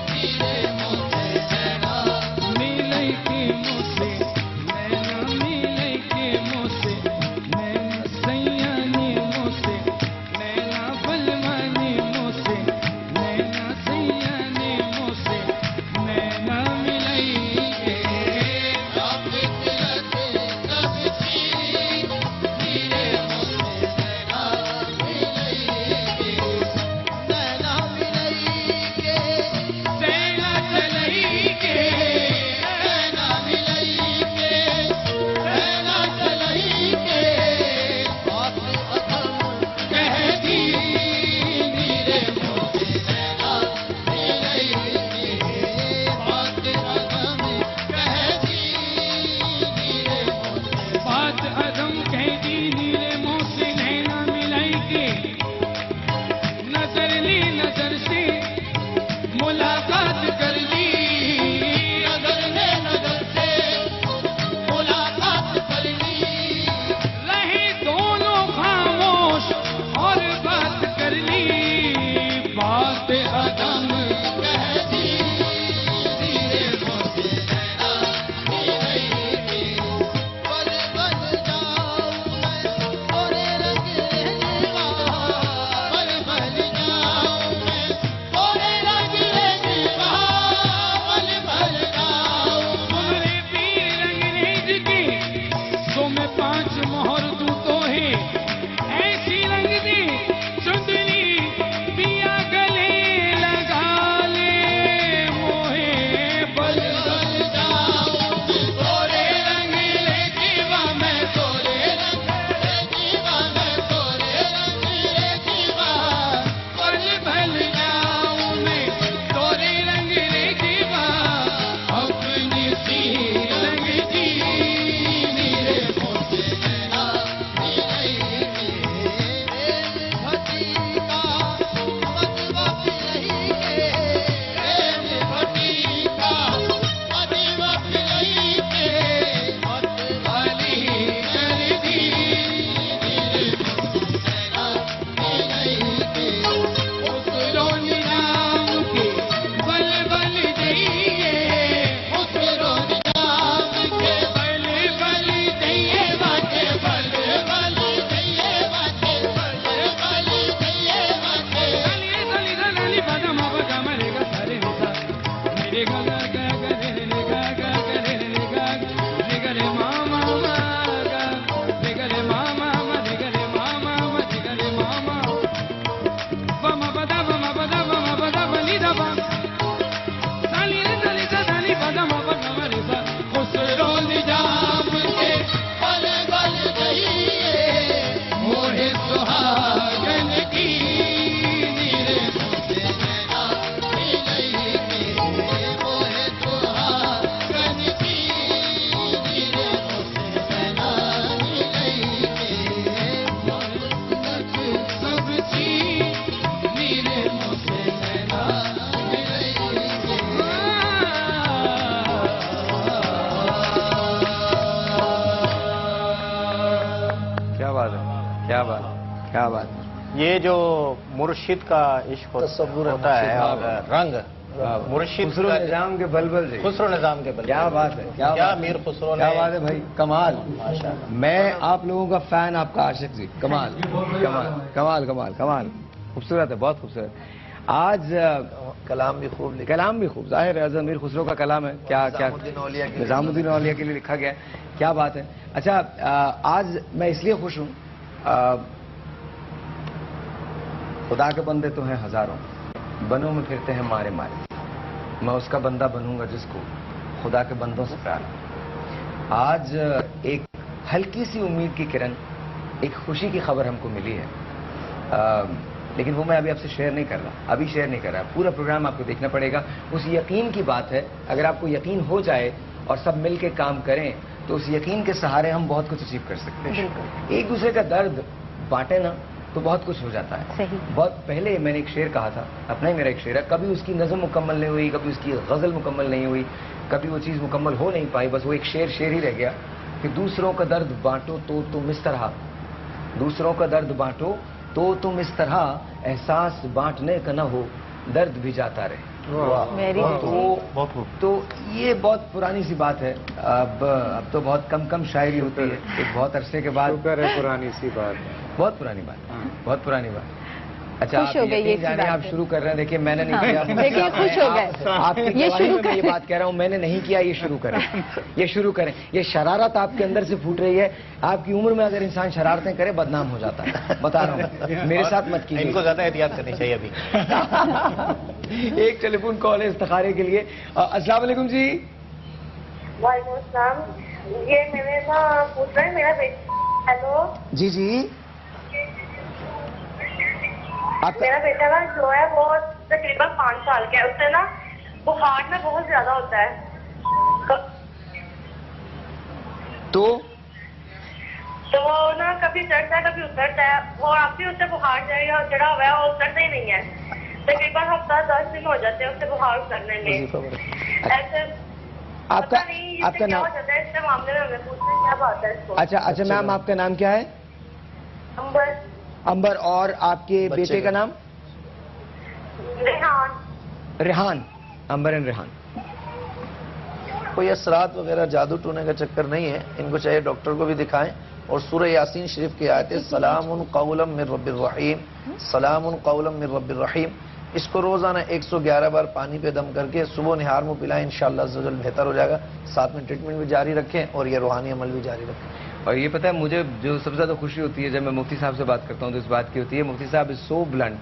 नीरे मुँह से नैना मिलई के मुँह से नैना मिलई के मुँह से नैना सैयानी मुँह से नैना बलवानी मुँह से नैना सैयानी मुँह से नैना मिलई के, छाप तिलक सब चीज नीरे मुँह से नैना मिलई के, नैना मिलई के, नैना चलई के, नैना मिलई के, नैना चलई के, बात अधम कह दी नीरे मुँह से नैना मिलई के, बात अधम कह दी नीरे मुँह से, बात अधम कह दी नीरे मुँह से नैना मिलई के, नजर ली नजर से मुलाकात कर ली, नजर ने नजर से मुलाकात कर ली, रहे दोनों खामोश और बात कर ली, बात अदम कह दी नीरे मुँह से नैना मिलई के, पर बन जाऊं मैं क्या बात, क्या बात। ये जो मुर्शिद का इश्क होता है और रंग मुर्शिद खुसरो निजाम के बलबल जी, खुसरो निजाम के बलबल। क्या बात है, क्या मीर खुसरो ने, क्या बात है भाई, कमाल। माशाअल्लाह। मैं आप लोगों का फैन, आपका आशिक जी, कमाल कमाल कमाल कमाल कमाल, खूबसूरत है, बहुत खूबसूरत। आज कलाम भी खूब लिखा, कलाम भी खूब, जाहिर है मीर खुसरो का कलाम है, क्या क्या निजामुद्दीन औलिया के लिए लिखा गया है, क्या बात है। अच्छा, आज मैं इसलिए खुश हूँ, खुदा के बंदे तो हैं हजारों, बनों में फिरते हैं मारे मारे, मैं उसका बंदा बनूंगा जिसको खुदा के बंदों से प्यार। आज एक हल्की सी उम्मीद की किरण, एक खुशी की खबर हमको मिली है, लेकिन वो मैं अभी आपसे शेयर नहीं कर रहा, अभी शेयर नहीं कर रहा, पूरा प्रोग्राम आपको देखना पड़ेगा। उस यकीन की बात है, अगर आपको यकीन हो जाए और सब मिल के काम करें तो उस यकीन के सहारे हम बहुत कुछ अचीव कर सकते हैं। एक दूसरे का दर्द बांटे ना तो बहुत कुछ हो जाता है। सही। बहुत पहले मैंने एक शेर कहा था, अपना ही मेरा एक शेर है, कभी उसकी नज़म मुकम्मल नहीं हुई, कभी उसकी गज़ल मुकम्मल नहीं हुई, कभी वो चीज़ मुकम्मल हो नहीं पाई, बस वो एक शेर ही रह गया कि दूसरों का दर्द बांटो तो तुम इस तरह, दूसरों का दर्द बांटो तो तुम इस तरह, एहसास बांटने का न हो दर्द भी जाता रहे। तो ये बहुत पुरानी सी बात है, अब तो बहुत कम शायरी होती है एक बहुत अरसे के बाद। पुरानी सी बात, बहुत पुरानी बात, बहुत पुरानी बात। अच्छा, खुश हो गए, ये जाने आप शुरू कर रहे हैं, देखिए मैंने नहीं किया, देखिए खुश हो गए, आपकी गवाही में मैं ये बात कह रहा हूँ, मैंने नहीं किया, ये शुरू करें, ये शुरू करें। ये शरारत आपके अंदर से फूट रही है, आपकी उम्र में अगर इंसान शरारतें करे बदनाम हो जाता है, बता रहा हूँ, मेरे साथ मत कीजिए। इनको ज्यादा एहतियात करनी चाहिए अभी। एक टेलीफोन कॉल है इस्तिखारे के लिए। अस्सलाम वालेकुम जी। वालेकुम अस्सलाम। ये मेरे ना पूछ रहे हैं मेरा बेटा। हेलो जी जी, मेरा बेटा ना जो है वो तकरीबन 5 साल का है, उससे ना बुखार में बहुत ज्यादा होता है। तो वो ना कभी चढ़ता है कभी उतरता है, वो आप भी उससे बुखार चढ़ा हुआ है और उतरता ही नहीं है। तकरीबन हफ्ता 10 दिन हो जाते हैं उससे बुखार उतरने में। ऐसे आपका नाम हो जाता है इसके मामले में, हमें पूछना है क्या बात है इसको। अच्छा मैम, आपका नाम क्या है? अंबर। अंबर। और आपके बेटे का नाम? रेहान। रेहान, अंबर एंड रेहान। कोई असरात वगैरह जादू टूने का चक्कर नहीं है, इनको चाहिए डॉक्टर को भी दिखाएं और सूरह यासीन शरीफ की आयत सलामुन कौलम मिर रब्बिर रहीम, सलामुन कौलम मिर रब्बिर रहीम, इसको रोजाना 111 बार पानी पे दम करके सुबह निहार मुंह पिलाएं, इंशाअल्लाह अज़्ज़वजल बेहतर हो जाएगा। साथ में ट्रीटमेंट भी जारी रखें और ये रूहानी अमल भी जारी रखें। और ये पता है मुझे जो सबसे ज्यादा खुशी होती है जब मैं मुफ्ती साहब से बात करता हूँ तो इस बात की होती है, मुफ्ती साहब इज सो ब्लंट,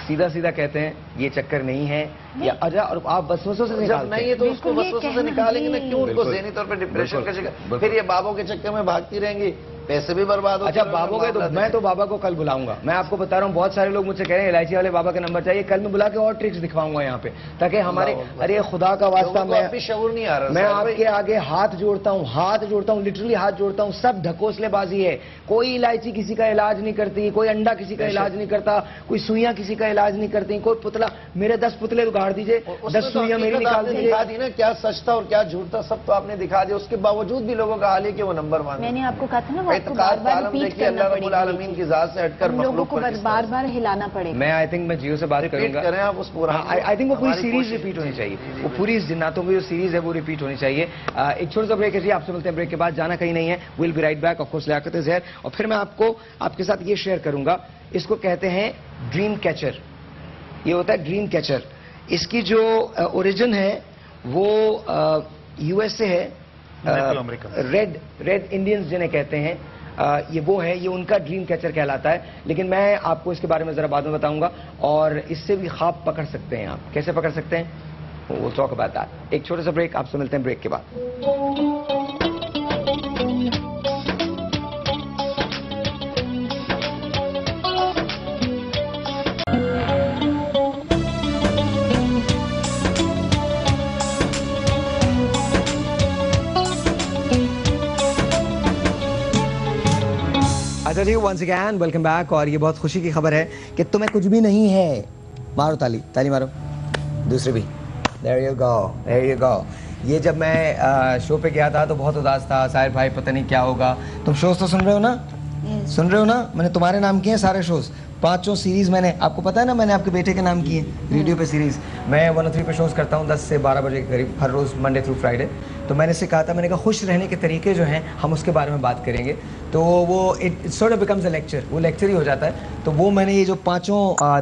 सीधा सीधा कहते हैं ये चक्कर नहीं है या अजा, और आप वसवसों से जब नहीं है तो उसको वसवसों से निकालेंगे ना, क्यों उनको ज़हनी तौर पे डिप्रेशन का शिकार, फिर ये बाबों के चक्कर में भागती रहेंगी, पैसे भी बर्बाद होते। अच्छा बाबा के, तो मैं तो बाबा को कल बुलाऊंगा, मैं आपको बता रहा हूँ, बहुत सारे लोग मुझसे कह रहे हैं इलायची वाले बाबा का नंबर चाहिए, कल मैं बुला के और ट्रिक्स दिखवाऊंगा यहाँ पे, ताकि हमारे, अरे खुदा का वास्ता, मैं शऊर नहीं आ रहा, मैं आपके आगे हाथ जोड़ता हूँ, लिटरली हाथ जोड़ता हूँ, सब ढकोसलेबाजी है। कोई इलायची किसी का इलाज नहीं करती, कोई अंडा किसी का इलाज नहीं करता, कोई सुइयां किसी का इलाज नहीं करती, कोई पुतला, मेरे 10 पुतले उगाड़ दीजिए, 10 सुइयां मेरी निकाल दीजिए। दिखा दी ना क्या सच था और क्या झूठ था, सब तो आपने दिखा दिया, उसके बावजूद भी लोगों का हाल है कि वो नंबर मांगे। मैंने आपको कहा था ना, वो आपको बार-बार देखिए अल्लाह रब्बुल आलमीन की जात से हटकर लोगों को बार-बार हिलाना पड़ेगा। मैं आई थिंक मैं जियो से बात करूंगा, करें आप उस पूरा, आई थिंक वो पूरी सीरीज रिपीट होनी चाहिए, वो पूरी जिन्नातों की जो सीरीज है वो रिपीट होनी चाहिए। एक छोटा सा ब्रेक है जी, आपसे मिलते हैं ब्रेक के बाद, जाना कहीं नहीं है, will be right back, of course Liaquat ज़हर। और फिर मैं आपको आपके साथ ये शेयर करूंगा, इसको कहते हैं ड्रीम कैचर, ये होता है ड्रीम कैचर। इसकी जो ओरिजिन है वो यूएस से है, रेड इंडियंस जिन्हें कहते हैं, ये वो है, ये उनका ड्रीम कैचर कहलाता है। लेकिन मैं आपको इसके बारे में जरा बाद में बताऊंगा, और इससे भी ख्वाब पकड़ सकते हैं आप। कैसे पकड़ सकते हैं वो टॉक अबाउट दैट। एक छोटा सा ब्रेक, आपसे मिलते हैं ब्रेक के बाद। अच्छा जी, वंस अगेन वेलकम बैक। और ये बहुत खुशी की खबर है कि तुम्हें कुछ भी नहीं है। मारो ताली, ताली मारो, दूसरी भी। There you go, there you go। ये जब मैं शो पे गया था तो बहुत उदास था, साहिर भाई पता नहीं क्या होगा। तुम शोज तो सुन रहे हो ना? सुन रहे हो ना, मैंने तुम्हारे नाम किए हैं सारे शोज, 5 सीरीज मैंने, आपको पता है ना मैंने आपके बेटे के नाम किए रेडियो पे सीरीज। मैं 103 पे शोज करता हूँ 10 से 12 बजे के करीब हर रोज़ मंडे थ्रू फ्राइडे। तो मैंने से कहा था, मैंने कहा खुश रहने के तरीके जो हैं हम उसके बारे में बात करेंगे। तो वो it sort of becomes a lecture, वो लेक्चर ही हो जाता है। तो वो मैंने ये जो 5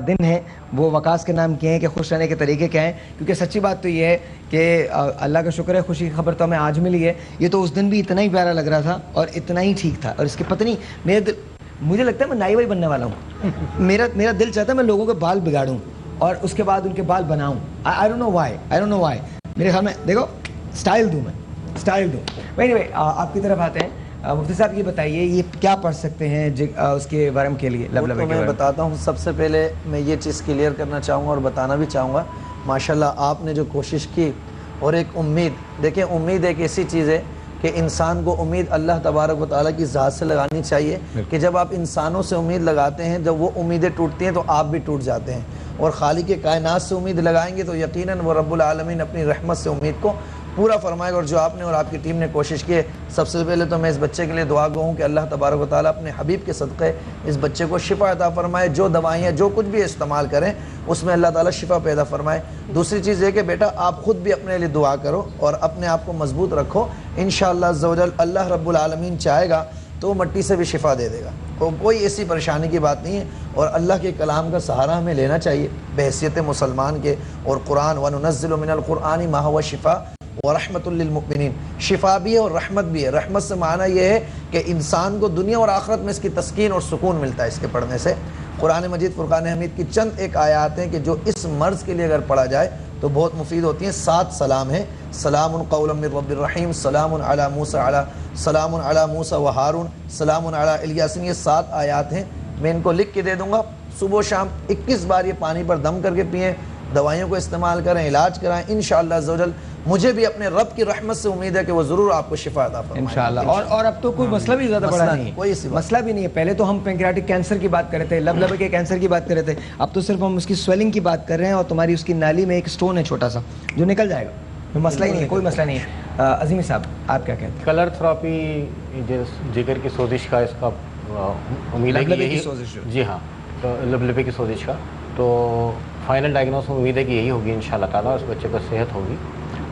दिन हैं वो वकास के नाम किए हैं कि खुश रहने के तरीके क्या हैं। क्योंकि सच्ची बात तो ये है कि अल्लाह का शुक्र है, खुशी की खबर तो हमें आज मिली है। ये तो उस दिन भी इतना ही प्यारा लग रहा था और इतना ही ठीक था। और इसके पता नहीं मुझे लगता है मैं नाई वाई बनने वाला हूँ। मेरा दिल चाहता है मैं लोगों के बाल बिगाड़ूं और उसके बाद उनके बाल बनाऊं। I don't know why. मेरे ख्याल में देखो स्टाइल दूं मैं, स्टाइल दूं। एनीवे आपकी तरफ आते हैं। मुफ्ती साहब ये बताइए, ये क्या पढ़ सकते हैं उसके वरम के लिए? तो मैं बताता हूँ। सबसे पहले मैं ये चीज़ क्लियर करना चाहूँगा और बताना भी चाहूँगा, माशाल्लाह आपने जो कोशिश की और एक उम्मीद, देखिए उम्मीद एक ऐसी चीज़ है कि इंसान को उम्मीद अल्लाह तबारक व तआला की ज़ात से लगानी चाहिए कि जब आप इंसानों से उम्मीद लगाते हैं, जब वो उम्मीदें टूटती हैं तो आप भी टूट जाते हैं। और खालिक कायनात से उम्मीद लगाएंगे तो यकीनन वो रब्बुल आलमीन अपनी रहमत से उम्मीद को पूरा फरमाएगा। और जो आपने और आपकी टीम ने कोशिश की है, सबसे पहले तो मैं इस बच्चे के लिए दुआ गो हूँ कि अल्लाह तबारक व तआला अपने हबीब के सदक़े इस बच्चे को शिफा अता फरमाए। जो दवाइयाँ जो कुछ भी इस्तेमाल करें उसमें अल्लाह ताला शिफा पैदा फरमाए। दूसरी चीज़ ये कि बेटा आप ख़ुद भी अपने लिए दुआ करो और अपने आप को मजबूत रखो। इंशाअल्लाह अज़्ज़ व जल अल्लाह रब्बुल आलमीन चाहेगा तो मट्टी से भी शिफा दे देगा। कोई ऐसी परेशानी की बात नहीं है। और अल्लाह के कलाम का सहारा हमें लेना चाहिए बहैसियत मुसलमान के। और कुरान व नुनज़्ज़िलु मिनल कुरआनि मा हुवा शिफा व रहमतुल लिल मुमिनीन, शिफा भी है और रहमत भी है। रहमत से माना यह है कि इंसान को दुनिया और आखिरत में इसकी तस्कीन और सुकून मिलता है इसके पढ़ने से। कुरान मजीद फुरकान हमीद की चंद एक आयात हैं कि जो इस मर्ज़ के लिए अगर पढ़ा जाए तो बहुत मुफीद होती हैं। 7 सलाम हैं, सलामुन क़ौलन मिर रब्बिर रहीम, सलामुन अला मूसा व हारून, सलामुन अला इलियासीन। ये 7 आयात हैं, मैं इनको लिख के दे दूँगा। सुबह शाम 21 बार ये पानी पर दम करके पिएँ, दवाइयों को इस्तेमाल करें, इलाज कराएं। इंशाअल्लाह अज़्ज़ व जल मुझे भी अपने रब की रहमत से उम्मीद है कि वो ज़रूर आपको शिफा अता फरमाएगा इंशाअल्लाह। और अब तो कोई मसला भी ज़्यादा बड़ा नहीं है, कोई मसला भी नहीं है। पहले तो हम पैंक्रियाटिक कैंसर की बात कर रहे थे, लबलबे के कैंसर की बात कर रहे थे, अब तो सिर्फ हम उसकी स्वेलिंग की बात कर रहे हैं और तुम्हारी उसकी नाली में एक स्टोन है छोटा सा जो निकल जाएगा, तो मसला ही नहीं है, कोई मसला नहीं है। अज़ीम साहब आप क्या कहते हैं? कलर थेरेपी जिगर की सोजिश का इसका उम्मीद है कि यही, जी हाँ, तो लबलबे की सोजिश का तो फाइनल डायग्नोस में उम्मीद है कि यही होगी इंशाअल्लाह ताला, उस बच्चे को सेहत होगी।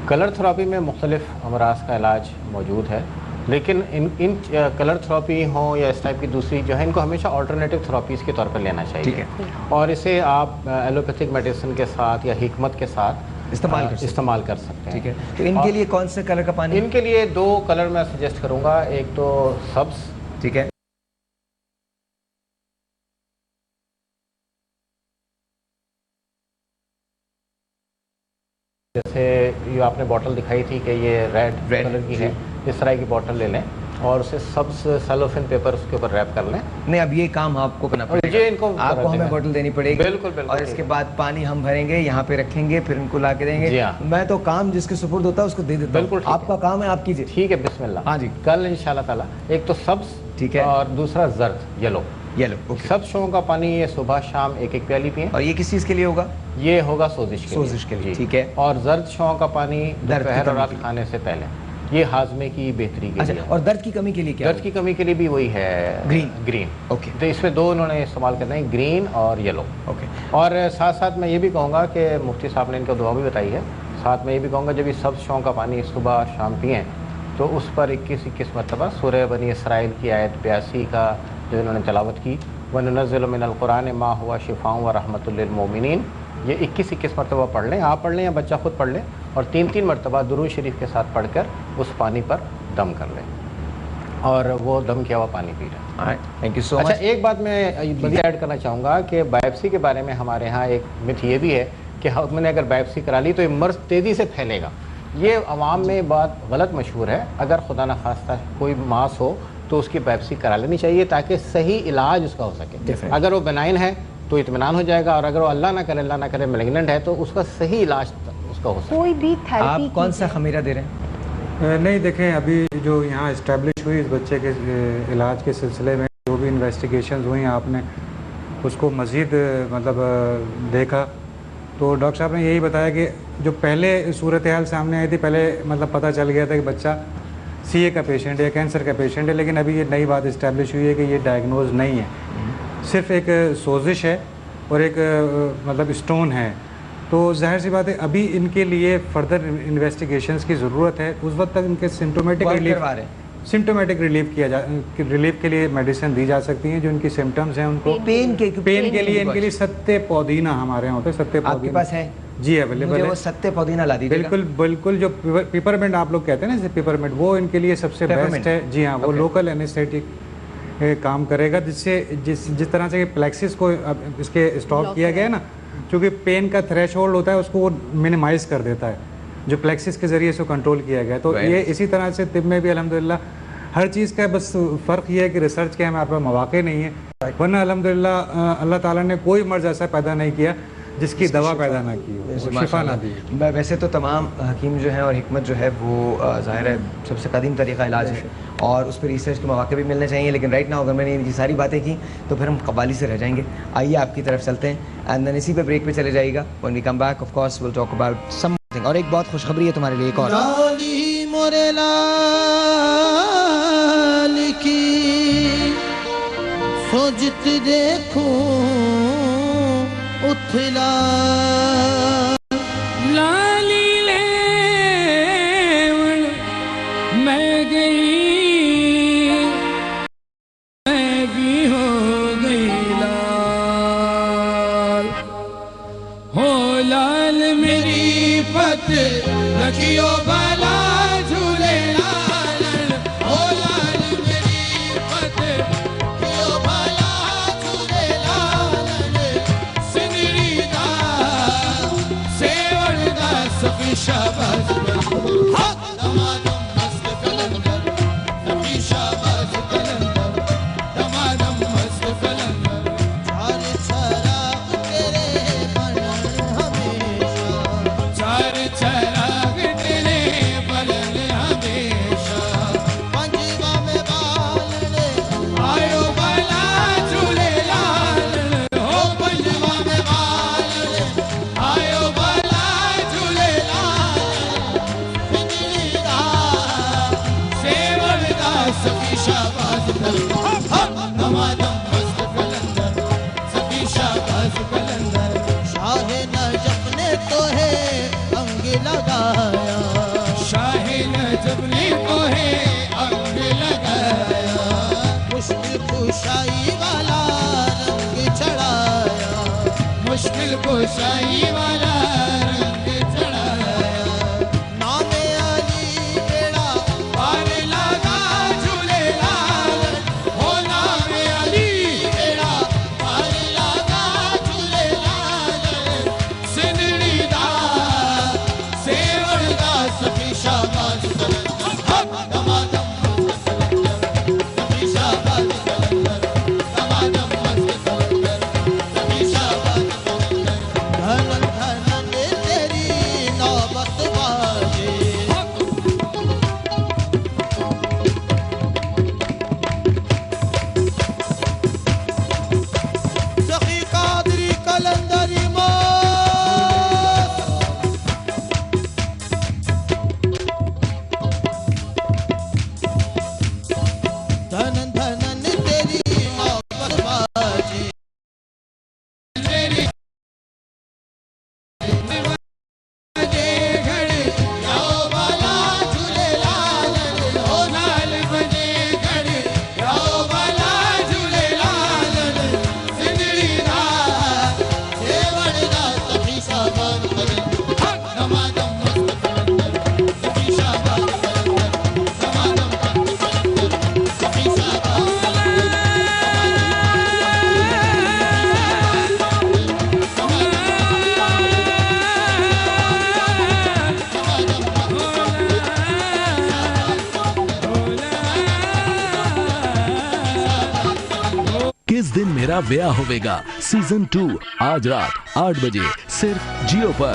कलर थेरेपी में मुख्तलिफ अमराज का इलाज मौजूद है, लेकिन इन कलर थेरेपी हो या इस टाइप की दूसरी जो है, इनको हमेशा अल्टरनेटिव थेरेपीज़ के तौर पर लेना चाहिए। ठीक है। और इसे आप एलोपैथिक मेडिसिन के साथ या हिकमत के साथ इस्तेमाल कर सकते हैं। ठीक है। तो इनके लिए कौन से कलर का पानी? इनके लिए 2 कलर मैं सजेस्ट करूँगा, एक तो सब्ज़, ठीक है, जैसे ये आपने बोतल दिखाई थी कि ये रेड कलर की है, इस तरह की बोतल ले लें और उसे सब सेलोफिन पेपर उसके ऊपर रैप कर लें। नहीं, अब ये काम आपको करना पड़ेगा, ये इनको आपको हमें बोतल देनी पड़ेगी। बिल्कुल बिल्कुल। और इसके बाद पानी हम भरेंगे, यहाँ पे रखेंगे, फिर इनको ला के देंगे। जी हाँ। मैं तो काम जिसके सुपुर्द होता है उसको दे देता हूँ। बिल्कुल, आपका काम है, आप कीजिए। ठीक है, बिस्मिल्लाह। हाँ जी। कल इंशाल्लाह ताला एक तो सब्ज़, ठीक है, और दूसरा जर्द येलो। सब शों का पानी ये सुबह शाम 1-1 प्याली पिए। और ये किस चीज़ के लिए होगा? ये होगा सोजिश के लिए। ठीक है। और जर्द शों का पानी दोपहर और रात खाने से पहले, ये हाजमे की बेहतरी के लिए। और दर्द की कमी के लिए क्या? दर्द की कमी के लिए भी वही है, ग्रीन। ओके। तो इसमें 2 उन्होंने इस्तेमाल करना है, ग्रीन और येलो। ओके। और साथ साथ मैं ये भी कहूँगा कि मुफ्ती साहब ने इनको दुआ भी बताई है, साथ में ये भी कहूँगा जब ये सब शों का पानी सुबह शाम पिएँ तो उस पर 21 मरतबा सूरह बनी इसराइल की आयत 82 का जो इन्होंने तलावत की, वनुनज़्ज़िलु मिनल कुरानि मा हुवा शिफ़ाउन व रहमतुल लिल मोमिनीन, ये 21 मरतबा पढ़ लें, आप पढ़ लें या बच्चा खुद पढ़ लें, और 3-3 मरतबा दुरूद शरीफ के साथ पढ़कर उस पानी पर दम कर लें और वो दम किया हुआ पानी पी लें। Thank you so much. अच्छा, एक बात मैं मज़ीद ऐड करना चाहूँगा कि बायोप्सी के बारे में हमारे यहाँ एक मिथ ये भी है कि हमने अगर बायोप्सी करा ली तो ये मर्ज़ तेज़ी से फैलेगा। ये अवाम में बात गलत मशहूर है। अगर खुदा न खास्ता कोई मास हो तो उसकी बायोप्सी करा लेनी चाहिए ताकि सही इलाज उसका हो सके। अगर वो बेनाइन है तो इत्मीनान हो जाएगा, और अगर वो अल्लाह ना करे मैलिग्नेंट है तो उसका सही इलाज उसका हो सके। कोई भी थेरेपी आप कौन सा खमीरा दे रहे हैं? नहीं, देखें अभी जो यहाँ इस्टेब्लिश हुई इस बच्चे के इलाज के सिलसिले में जो भी इन्वेस्टिगेशंस हुई आपने उसको मज़ीद मतलब देखा तो डॉक्टर साहब ने यही बताया कि जो पहले सूरत हाल सामने आई थी, पहले मतलब पता चल गया था कि बच्चा CA का पेशेंट है, कैंसर का पेशेंट है, लेकिन अभी ये नई बात इस्टेब्लिश हुई है कि ये डायग्नोज नहीं है, सिर्फ एक सोजिश है और एक मतलब स्टोन है। तो जाहिर सी बात है अभी इनके लिए फर्दर इन्वेस्टिगेशंस की ज़रूरत है। उस वक्त तक इनके सिम्टोमेटिक रिलीफ के लिए मेडिसिन दी जा सकती हैं जो इनकी सिम्टम्स हैं उनको। पेन के लिए इनके लिए सत्ते पुदीना हमारे यहाँ होते हैं। सत्ते पुदीना आपके पास है जी? अवेलेबल है। वो सत्ते पुदीना ला दीजिएगा। बिल्कुल जो पिपरमिंट आप लोग कहते हैं ना, पिपरमिंट, वो इनके लिए सबसे बेस्ट है। जी हाँ, वो लोकल एनेस्थेटिक काम करेगा, जिस तरह से प्लेक्सिस को इसके स्टॉप किया गया है ना, क्योंकि पेन का थ्रेशोल्ड होता है उसको वो मिनिमाइज कर देता है, जो प्लेक्सिस के ज़रिए इसको कंट्रोल किया गया है। तो ये इसी तरह से तिब में भी अल्हम्दुलिल्लाह हर चीज़ का बस फ़र्क ये है कि रिसर्च के हमारे पास मौके नहीं है, वरना अल्हम्दुलिल्लाह अल्लाह ताला ने कोई मर्ज़ ऐसा पैदा नहीं किया जिसकी दवा पैदा ना की हो, शिफा ना दी। वैसे तो तमाम हकीम जो हैं और हिकमत जो है वो ज़ाहिर है सबसे कदीम तरीक़ा इलाज है और उस पर रिसर्च के मौके भी मिलने चाहिए। लेकिन राइट नाउ अगर मैंने इनकी सारी बातें की तो फिर हम कव्वाली से रह जाएंगे। आइए आपकी तरफ चलते हैं एंड देन इसी पे ब्रेक पे चले जाइएगा। When we come back of course will talk about something. और एक बहुत खुशखबरी है तुम्हारे लिए, एक और मोरे लाल की सोचत देखूं उथला लाली ले मैं गई, मैं भी हो गई लाल, हो लाल मेरी पत रखियो भला झूले लाल, हो लाल मेरी पत रखियो भला झूले लाल, सिंदरी दा सेवण दा सफी शाबाश दमादम मस्त कलंदर, सफी शाबाश कलंदर, दमादम मस्त कलंदर, चार चराग तेरे बनन हमेशा, चार चराग तेरे बनन हमेशा, पंजवा में बालने आयो भला झूले लाल, हो पंजवा में बालने आयो भला झूले लाल, बिजली दा सेवण दा सफी शाबाश कलंदर, दमादम मस्त कलंदर, सफी शाबाश कलंदर, शाहे नजफ ने तो है अंग लगाया, शाहे नजफ ने तो है अंग लगाया, मुश्किल कुशाई वाला रंग चढ़ाया, मुश्किल कुशाई वाला रंग चढ़ाया, नामे अली बेड़ा पार लगा झूले लाल, हो नामे अली बेड़ा पार लगा झूले लाल, सिंदड़ी दा सेवण दा सफी शाबाश कलंदर, दमादम मस्त कलंदर, सफी शाबाश कलंदर, दमादम मस्त कलंदर, सफी शाबाश कलंदर, धनन धनन तेरी नौबत बाजे, सखी कादरी कलंदरी मौत, धनन धनन तेरी नौबत बाजे, तेरी बजे घड़ी जाओ बाला झूले लाल, हो लाल बजे घड़ी जाओ बाला झूले लाल, सिंदड़ी दा सेवण दा सफी शाबाश कलंदर, दमादम मस्त कलंदर, सफी शाबाश कलंदर, दमादम मस्त कलंदर, सफी शाबाश किस दिन मेरा ब्याह होवेगा सीजन 2 आज रात 8 बजे सिर्फ जियो पर।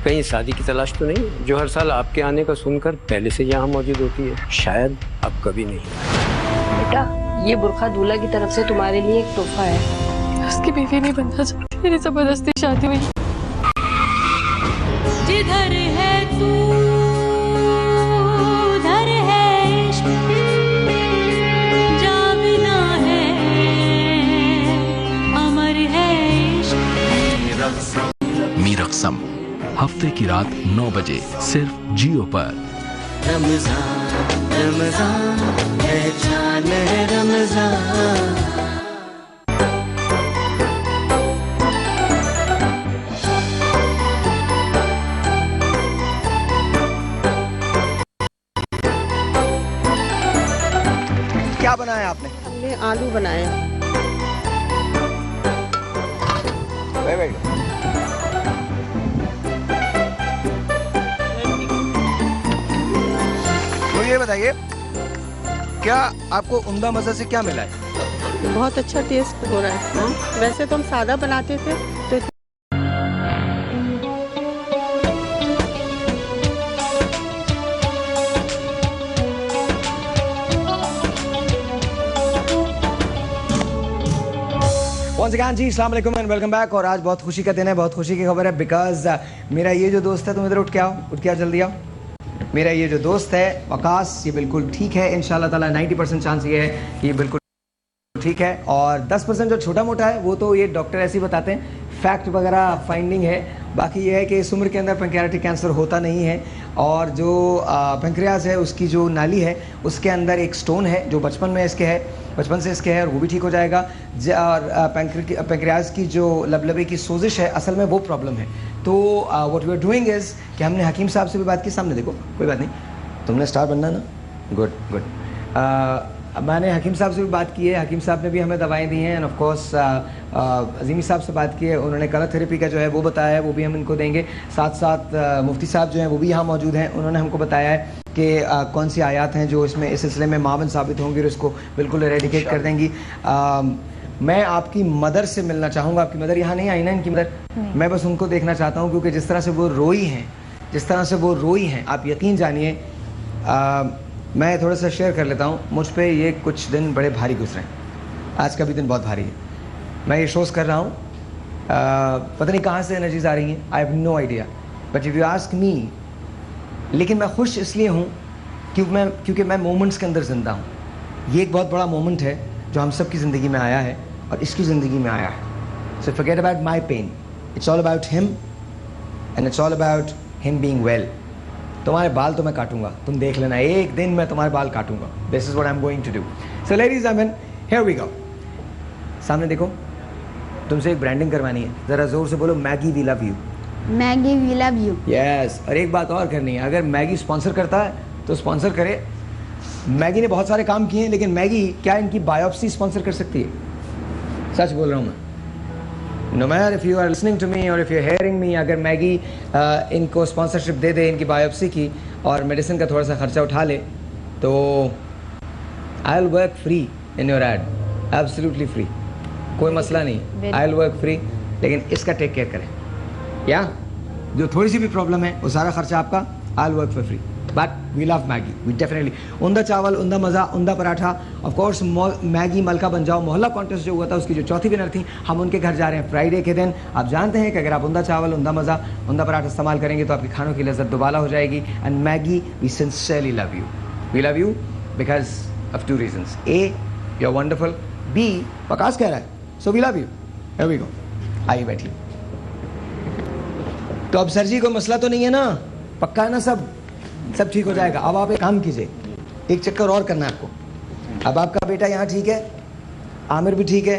कहीं शादी की तलाश तो नहीं जो हर साल आपके आने का सुनकर पहले से यहाँ मौजूद होती है? शायद अब कभी नहीं। बेटा, ये बुरखा दूल्हा की तरफ से तुम्हारे लिए एक तोहफा है। उसकी बीवी नहीं बनना चाहती, मेरी जबरदस्ती शादी हुई। जिधर है तू उधर है इश्क, जागना है अमर है इश्क। मीरक़सम हफ्ते की रात 9 बजे सिर्फ जियो पर। रमजान रमजान पहचान है रमजान। क्या बनाया आपने? हमने आलू बनाए। मुझे ये बताइए, क्या आपको उम्दा मज़ा से क्या मिला है? बहुत अच्छा टेस्ट हो रहा है। वैसे तो हम सादा बनाते थे तो Once again जी, अस्सलाम वालेकुम एंड वेलकम बैक। और आज बहुत खुशी का दिन है, बहुत खुशी की खबर है, बिकॉज मेरा ये जो दोस्त है, तुम इधर उठ के आओ जल्दी आओ। मेरा ये जो दोस्त है वकास, ये बिल्कुल ठीक है इंशाल्लाह ताला। 90% चांस ये है कि ये बिल्कुल ठीक है, और 10% जो छोटा मोटा है वो तो ये डॉक्टर ऐसे ही बताते हैं, फैक्ट वगैरह फाइंडिंग है। बाकी ये है कि इस उम्र के अंदर पैंक्रियाटिक कैंसर होता नहीं है, और जो पैंक्रियाज है उसकी जो नाली है उसके अंदर एक स्टोन है जो बचपन में इसके है, बचपन से इसके है, और वो भी ठीक हो जाएगा। और पैंक्रियाज की जो लबलबे की सोजिश है, असल में वो प्रॉब्लम है। तो what we are doing is कि हमने हकीम साहब से भी बात की। सामने देखो, कोई बात नहीं, तुमने स्टार बनना ना, गुड गुड। मैंने हकीम साहब से भी बात की है, हकीम साहब ने भी हमें दवाएं दी हैं, एंड ऑफ कोर्स अजीमी साहब से बात की है, उन्होंने कलर थेरेपी का जो है वो बताया है, वो भी हम इनको देंगे। साथ साथ मुफ्ती साहब जो हैं वो भी यहाँ मौजूद हैं, उन्होंने हमको बताया है कि कौन सी आयात हैं जो इसमें इस सिलसिले में मावन साबित होंगी और इसको बिल्कुल एरेडिकेट कर देंगी। मैं आपकी मदर से मिलना चाहूँगा। आपकी मदर यहाँ नहीं आई ना? इनकी मदर, मैं बस उनको देखना चाहता हूँ, क्योंकि जिस तरह से वो रोई हैं, आप यकीन जानिए। मैं थोड़ा सा शेयर कर लेता हूँ, मुझ पे ये कुछ दिन बड़े भारी गुजरे हैं। आज का भी दिन बहुत भारी है। मैं ये शोज़ कर रहा हूँ, पता नहीं कहाँ से एनर्जीज आ रही हैं, I have no idea, but if you ask me, लेकिन मैं खुश इसलिए हूँ क्योंकि मैं मोमेंट्स के अंदर ज़िंदा हूँ। ये एक बहुत बड़ा मोमेंट है जो हम सब की ज़िंदगी में आया है और इसकी ज़िंदगी में आया है। So forget about my pain, it's all about him and it's all about him being well. तुम्हारे बाल तो मैं काटूंगा, तुम देख लेना, एक दिन मैं तुम्हारे बाल काटूंगा। This is what I am going to do. So ladies and gentleman, here we go. सामने देखो, तुमसे एक ब्रांडिंग करवानी है, जरा जोर से बोलो, Maggi we love you. Maggi we love you. Yes, और एक बात और करनी है, अगर मैगी स्पॉन्सर करता है तो स्पॉन्सर करे। मैगी ने बहुत सारे काम किए हैं, लेकिन मैगी क्या इनकी बायोप्सी स्पॉन्सर कर सकती है? सच बोल रहा हूँ मैं। No matter if you are listening to me or if you're hearing me, अगर मैगी इनको स्पॉन्सरशिप दे दे इनकी बायोप्सी की और मेडिसिन का थोड़ा सा खर्चा उठा ले, तो आई will work free in your add, absolutely free, कोई मसला नहीं, आई विल वर्क फ्री। लेकिन इसका टेक केयर करें, या जो थोड़ी सी भी प्रॉब्लम है वो सारा खर्चा आपका, I will work for free. But we love Maggi, we definitely. उंदा चावल, उंदा मज़ा, उंदा पराठा, ऑफ कोर्स मैगी मलका बन जाओ। मोहल्ला कॉन्टेस्ट जो हुआ था उसकी जो चौथी विनर थी, हम उनके घर जा रहे हैं फ्राइडे के दिन। आप जानते हैं कि अगर आप उंदा चावल, उंदा मज़ा, उंदा पराठा इस्तेमाल करेंगे तो आपके खानों की लज्जत दोबारा हो जाएगी। And Maggi, we sincerely love you, we love you because of 2 reasons. A, you are wonderful, B, Waqas कह रहा है, so we love you. Here we go, आइए बैठिए। तो अब सर जी कोई मसला तो नहीं है ना? पक्का है ना? सब ठीक हो जाएगा। अब आप एक काम कीजिए, एक चक्कर और करना है आपको। अब आपका बेटा यहाँ ठीक है, आमिर भी ठीक है,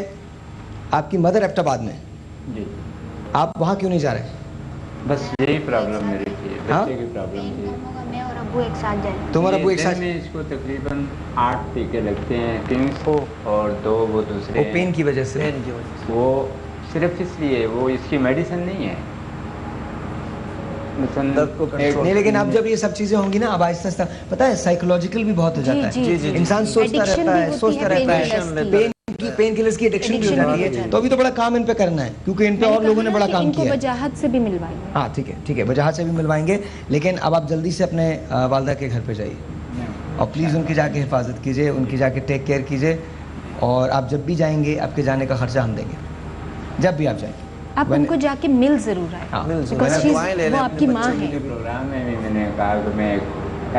आपकी मदर एबटाबाद में जी, आप वहाँ क्यों नहीं जा रहे? बस यही प्रॉब्लम मेरी थी, बच्चे की प्रॉब्लम थी। मैं और अब्बू एक साथ जाए। तुम्हारा अब्बू एक साथ? में इसको तकरीबन 8 टीके लगते हैं किंग्स को, और 2 वो दूसरे वो पेन की वजह से। वो सिर्फ इसलिए, वो इसकी मेडिसिन नहीं है। नहीं, लेकिन अब जब ये सब चीजें होंगी ना, अब आहिस्ता आहिस्ता, पता है साइकोलॉजिकल भी बहुत हो जाता है। इंसान सोचता रहता है पेन किलर्स की एडिक्शन भी हो जाती है। तो अभी तो बड़ा काम इन पे करना है, क्योंकि इन पे और लोगों ने बड़ा काम किया है। वजाहत से भी मिलवाएंगे। हाँ ठीक है, वजाहत से भी मिलवाएंगे। लेकिन अब आप जल्दी से अपने वालदा के घर पे जाइए और प्लीज़ उनकी जाके हिफाजत कीजिए, उनकी जाके टेक केयर कीजिए। और आप जब भी जाएंगे, आपके जाने का खर्चा हम देंगे, जब भी आप जाएंगे। आप उनको जाके मिल जरूर आए, वो आपकी माँ है। प्रोग्राम में भी मैंने कहा कि मैं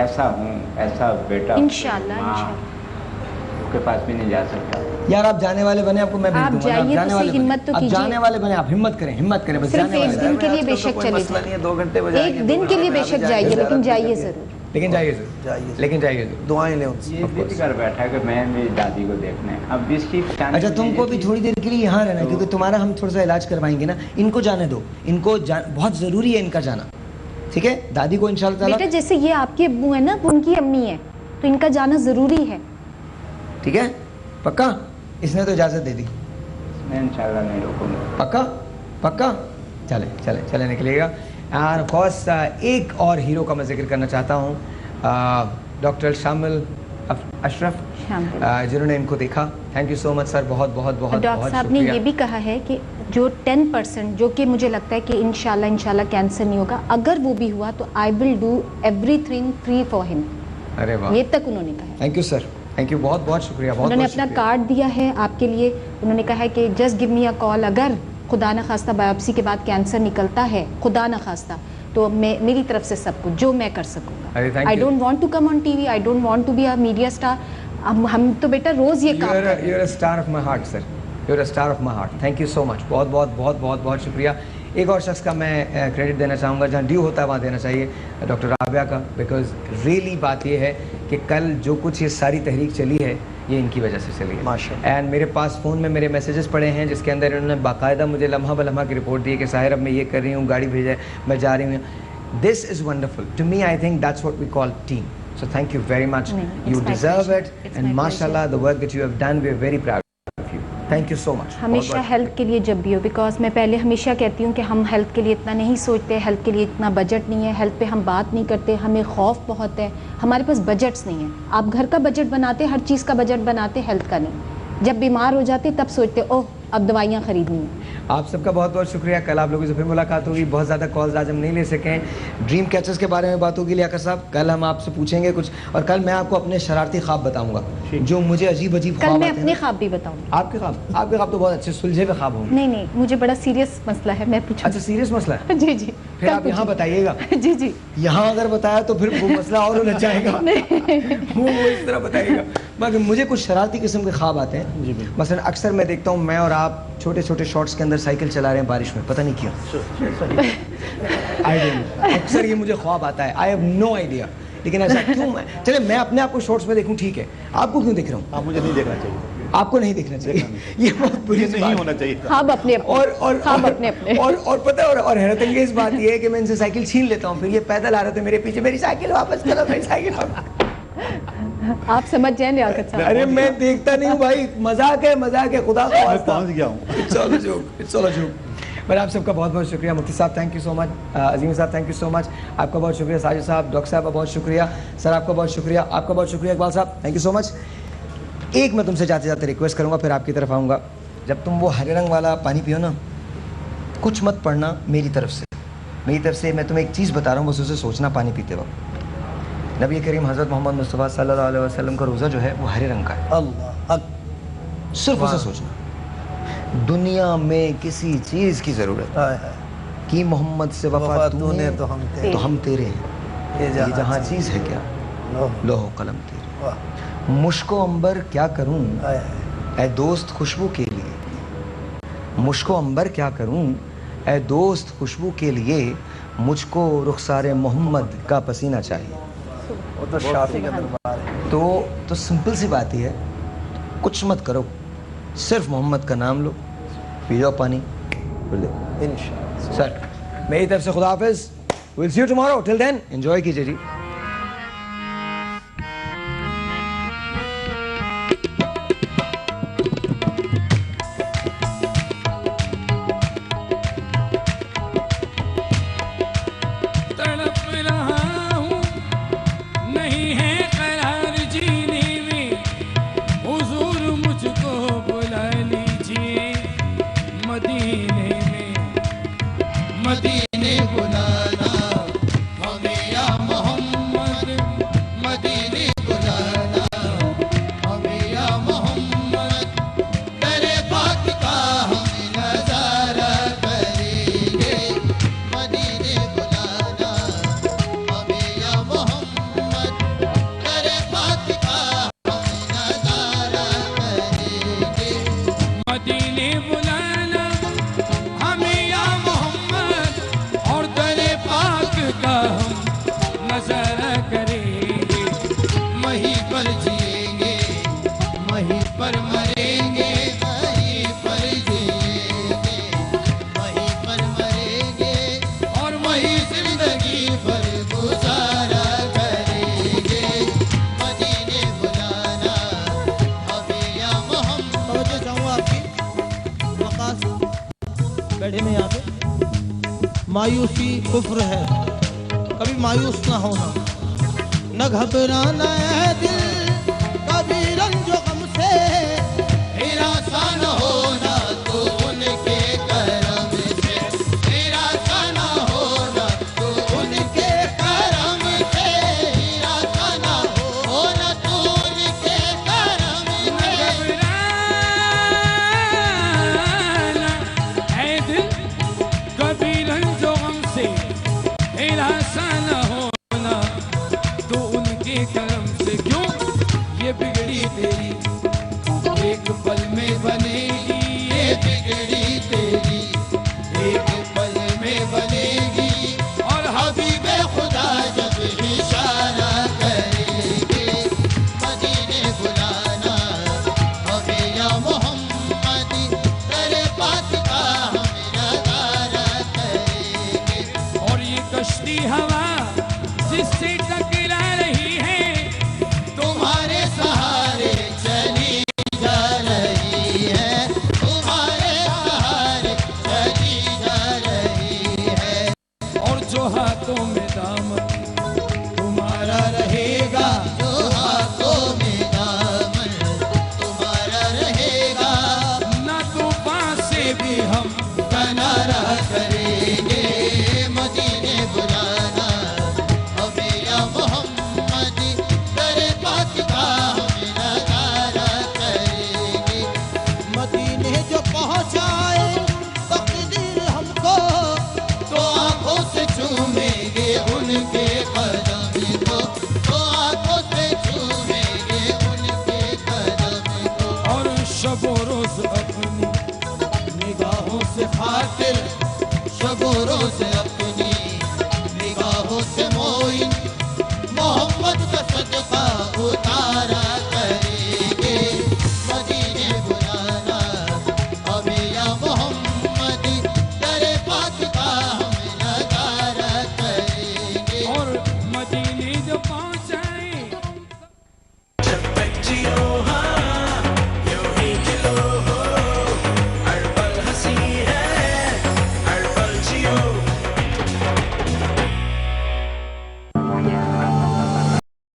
ऐसा हूँ, ऐसा बेटा इंशाल्लाह के पास भी नहीं जा सकता। यार आप जाने वाले बने, आपको मैं भेज दूंगा। आप जाने वाले हिम्मत तो कीजिए, जाने वाले बने, आप हिम्मत करें बस। सिर्फ एक दिन के लिए बेशक चले जाइए, 2 घंटे एक दिन के लिए बेशक जाइए, लेकिन जाइए जरूर, लेकिन जाइए जरूर, दुआएं लें उनसे। ये भी कर बैठा कि मैं मेरी दादी को देखने, अब इसकी अच्छा तुमको भी थोड़ी देर के लिए यहाँ रहना, क्योंकि तुम्हारा हम थोड़ा सा इलाज करवाएंगे ना। इनको जाने दो, इनको बहुत जरूरी है इनका जाना, ठीक है? दादी को इंशाल्लाह। बेटा जैसे ये आपके अब्बू है ना, उनकी अम्मी है, तो इनका जाना जरूरी है, ठीक है? पक्का? इसने तो इजाजत दे दी, मैं इंशाल्लाह नहीं रोकूंगा। पक्का? चले निकलेगा। एंड ऑफ कोर्स एक और हीरो का मैं जिक्र करना चाहता हूँ, डॉक्टर शामिल अशरफ, जिन्होंने इनको देखा। Thank you so much sir, बहुत डॉक्टर साहब ने ये भी कहा है कि जो 10% जो कि मुझे लगता है कि इंशाल्लाह कैंसर नहीं होगा, अगर वो भी हुआ तो I will do everything free for him. अरे वाह, ये तक उन्होंने कहा। Thank you sir, thank you, बहुत शुक्रिया। उन्होंने अपना कार्ड दिया है आपके लिए, उन्होंने कहा है कि just give me a call, अगर खुदा न खास्ता बायोप्सी के बाद कैंसर निकलता है, खुदा न खास्ता, तो मैं मेरी तरफ से सब कुछ जो मैं कर सकूंगा। I don't want to come on TV, I don't want to be a media star. हम तो बेटा रोज ये काम करते हैं। You are a star of my heart sir, you are a star of my heart. Thank you so much, बहुत शुक्रिया। एक और शख्स का मैं क्रेडिट देना चाहूँगा, जहाँ ड्यू होता है वहाँ देना चाहिए, डॉक्टर राबिया का, बिकॉज रियली बात ये है कि कल जो कुछ ये सारी तहरीक चली है ये इनकी वजह से चली है माशाअल्लाह। एंड मेरे पास फ़ोन में मेरे मैसेजेस पड़े हैं जिसके अंदर इन्होंने बाकायदा मुझे लम्हा बलम्हा की रिपोर्ट दी है कि साहिर अब मैं ये कर रही हूँ, गाड़ी भेजा, मैं जा रही हूँ। This is wonderful to me, I think that's what we call team. So thank you very much. You deserve it, and mashallah, the work that you have done, we are very proud of you. Thank you so much. हमेशा health के लिए जब भी हो, because मैं पहले हमेशा कहती हूँ कि हम हेल्थ के लिए इतना नहीं सोचते, हेल्थ के लिए इतना बजट नहीं है, हेल्थ पे हम बात नहीं करते, हमें खौफ बहुत है, हमारे पास बजट्स नहीं है। आप घर का बजट बनाते, हर चीज़ का बजट बनाते, हेल्थ का नहीं। जब बीमार हो जाते तब सोचते ओह अब दवाइयाँ खरीदनी है। आप सबका बहुत शुक्रिया। कल आप लोगों से फिर मुलाकात होगी। बहुत ज़्यादा कॉल्स आज हम नहीं ले सके हैं। ड्रीम कैचर्स के बारे में बात होगी लियाकत साहब, कल हम आपसे पूछेंगे कुछ, और कल मैं आपको अपने शरारती ख्वाब बताऊंगा जो मुझे अजीब ख्वाब। कल मैं अपने ख्वाब भी बताऊंगी। आपके ख्वाब तो बहुत अच्छे सुलझे हुए ख्वाब होंगे। नहीं, मुझे बड़ा सीरियस मसला है, मैं पूछूं। अच्छा सीरियस मसला है? जी फिर आप यहाँ बताइएगा। जी यहाँ अगर बताया तो फिर वो मसला और उलझ जाएगा। वो इस तरह बताइएगा। मगर मुझे कुछ शरारती किस्म के ख्वाब आते हैं। मसलन अक्सर मैं देखता हूँ मैं और आप छोटे शॉर्ट्स के अंदर साइकिल चला रहे हैं बारिश में, पता नहीं क्यों। अक्सर ये मुझे ख्वाब आता है, आई हैव नो आइडिया, लेकिन ऐसा क्यों? चले मैं अपने आप को शॉर्ट्स में देखूं, ठीक है, आपको क्यों दिख रहा हूँ? आप मुझे नहीं देखना चाहिए। आपको नहीं देखना चाहिए, ये बहुत बुरी नहीं होना चाहिए। हाँ अपने अपने और पता है, और हैरत अंगेज बात ये है कि मैं इनसे साइकिल छीन लेता हूँ, फिर ये पैदल आ रहे थे मेरे पीछे, मेरी साइकिल वापस करो, मेरी साइकिल वापस। आप समझ जाए लियाकत साहब। अरे मैं देखता नहीं हूँ भाई, मजाक है, खुदा का वास्ता। पहुंच गया हूँ। It's all a joke. पर आप सबका बहुत शुक्रिया। मुफ्ती साहब थैंक यू सो मच, अजीम साहब थैंक यू सो मच, आपका बहुत शुक्रिया, साजिद साहब, डॉक्टर साहब का बहुत शुक्रिया, सर आपका बहुत शुक्रिया, आपका बहुत शुक्रिया, इकबाल साहब थैंक यू सो मच। एक मैं तुमसे जाते रिक्वेस्ट करूँगा, फिर आपकी तरफ आऊँगा। जब तुम वो हरे रंग वाला पानी पियो ना, कुछ मत पढ़ना मेरी तरफ से मैं तुम्हें एक चीज़ बता रहा हूँ, बस उसे सोचना पानी पीते वक्त। नबी करीम हज़रत मोहम्मद मुस्तफ़ा सल्लल्लाहु अलैहि वसल्लम का रोज़ा जो है वो हरे रंग का है। अल्लाह, सिर्फ उसे सोचना। दुनिया में किसी चीज़ की ज़रूरत कि मोहम्मद से वफा तूने तो हम तेरे हैं, ये जहाँ चीज़ है क्या, लोहो कलम तेरे। मुश्को अंबर क्या करूँ ऐ दोस्त खुशबू के लिए, मुश्को अंबर क्या करूँ ऐ दोस्त खुशबू के लिए, मुझको रुखसारे मोहम्मद का पसीना चाहिए। तो शाफी का दरबार है। तो सिंपल सी बात ही है, कुछ मत करो, सिर्फ मोहम्मद का नाम लो, पी जाओ पानी, इंशाअल्लाह। सर मेरी तरफ से खुदा हाफिज़, will see you tomorrow, till then enjoy कीजिए जी। मदीने बुलाना हमें या मोहम्मद। मायूसी कुफ्र है। कभी मायूस ना होना, न घबराना है दिल, कभी रंजो गम से निराशा न होना, तो उनके करम से निराशा न होना, तो उनके करम से निराशा न होना, तो उनके करम से। है दिल कभी रंजो गम से निराशा न होना, तो उनके करम से। क्यों ये बिगड़ी तेरी एक पल में बनेगी, ये बिगड़ी तेरी एक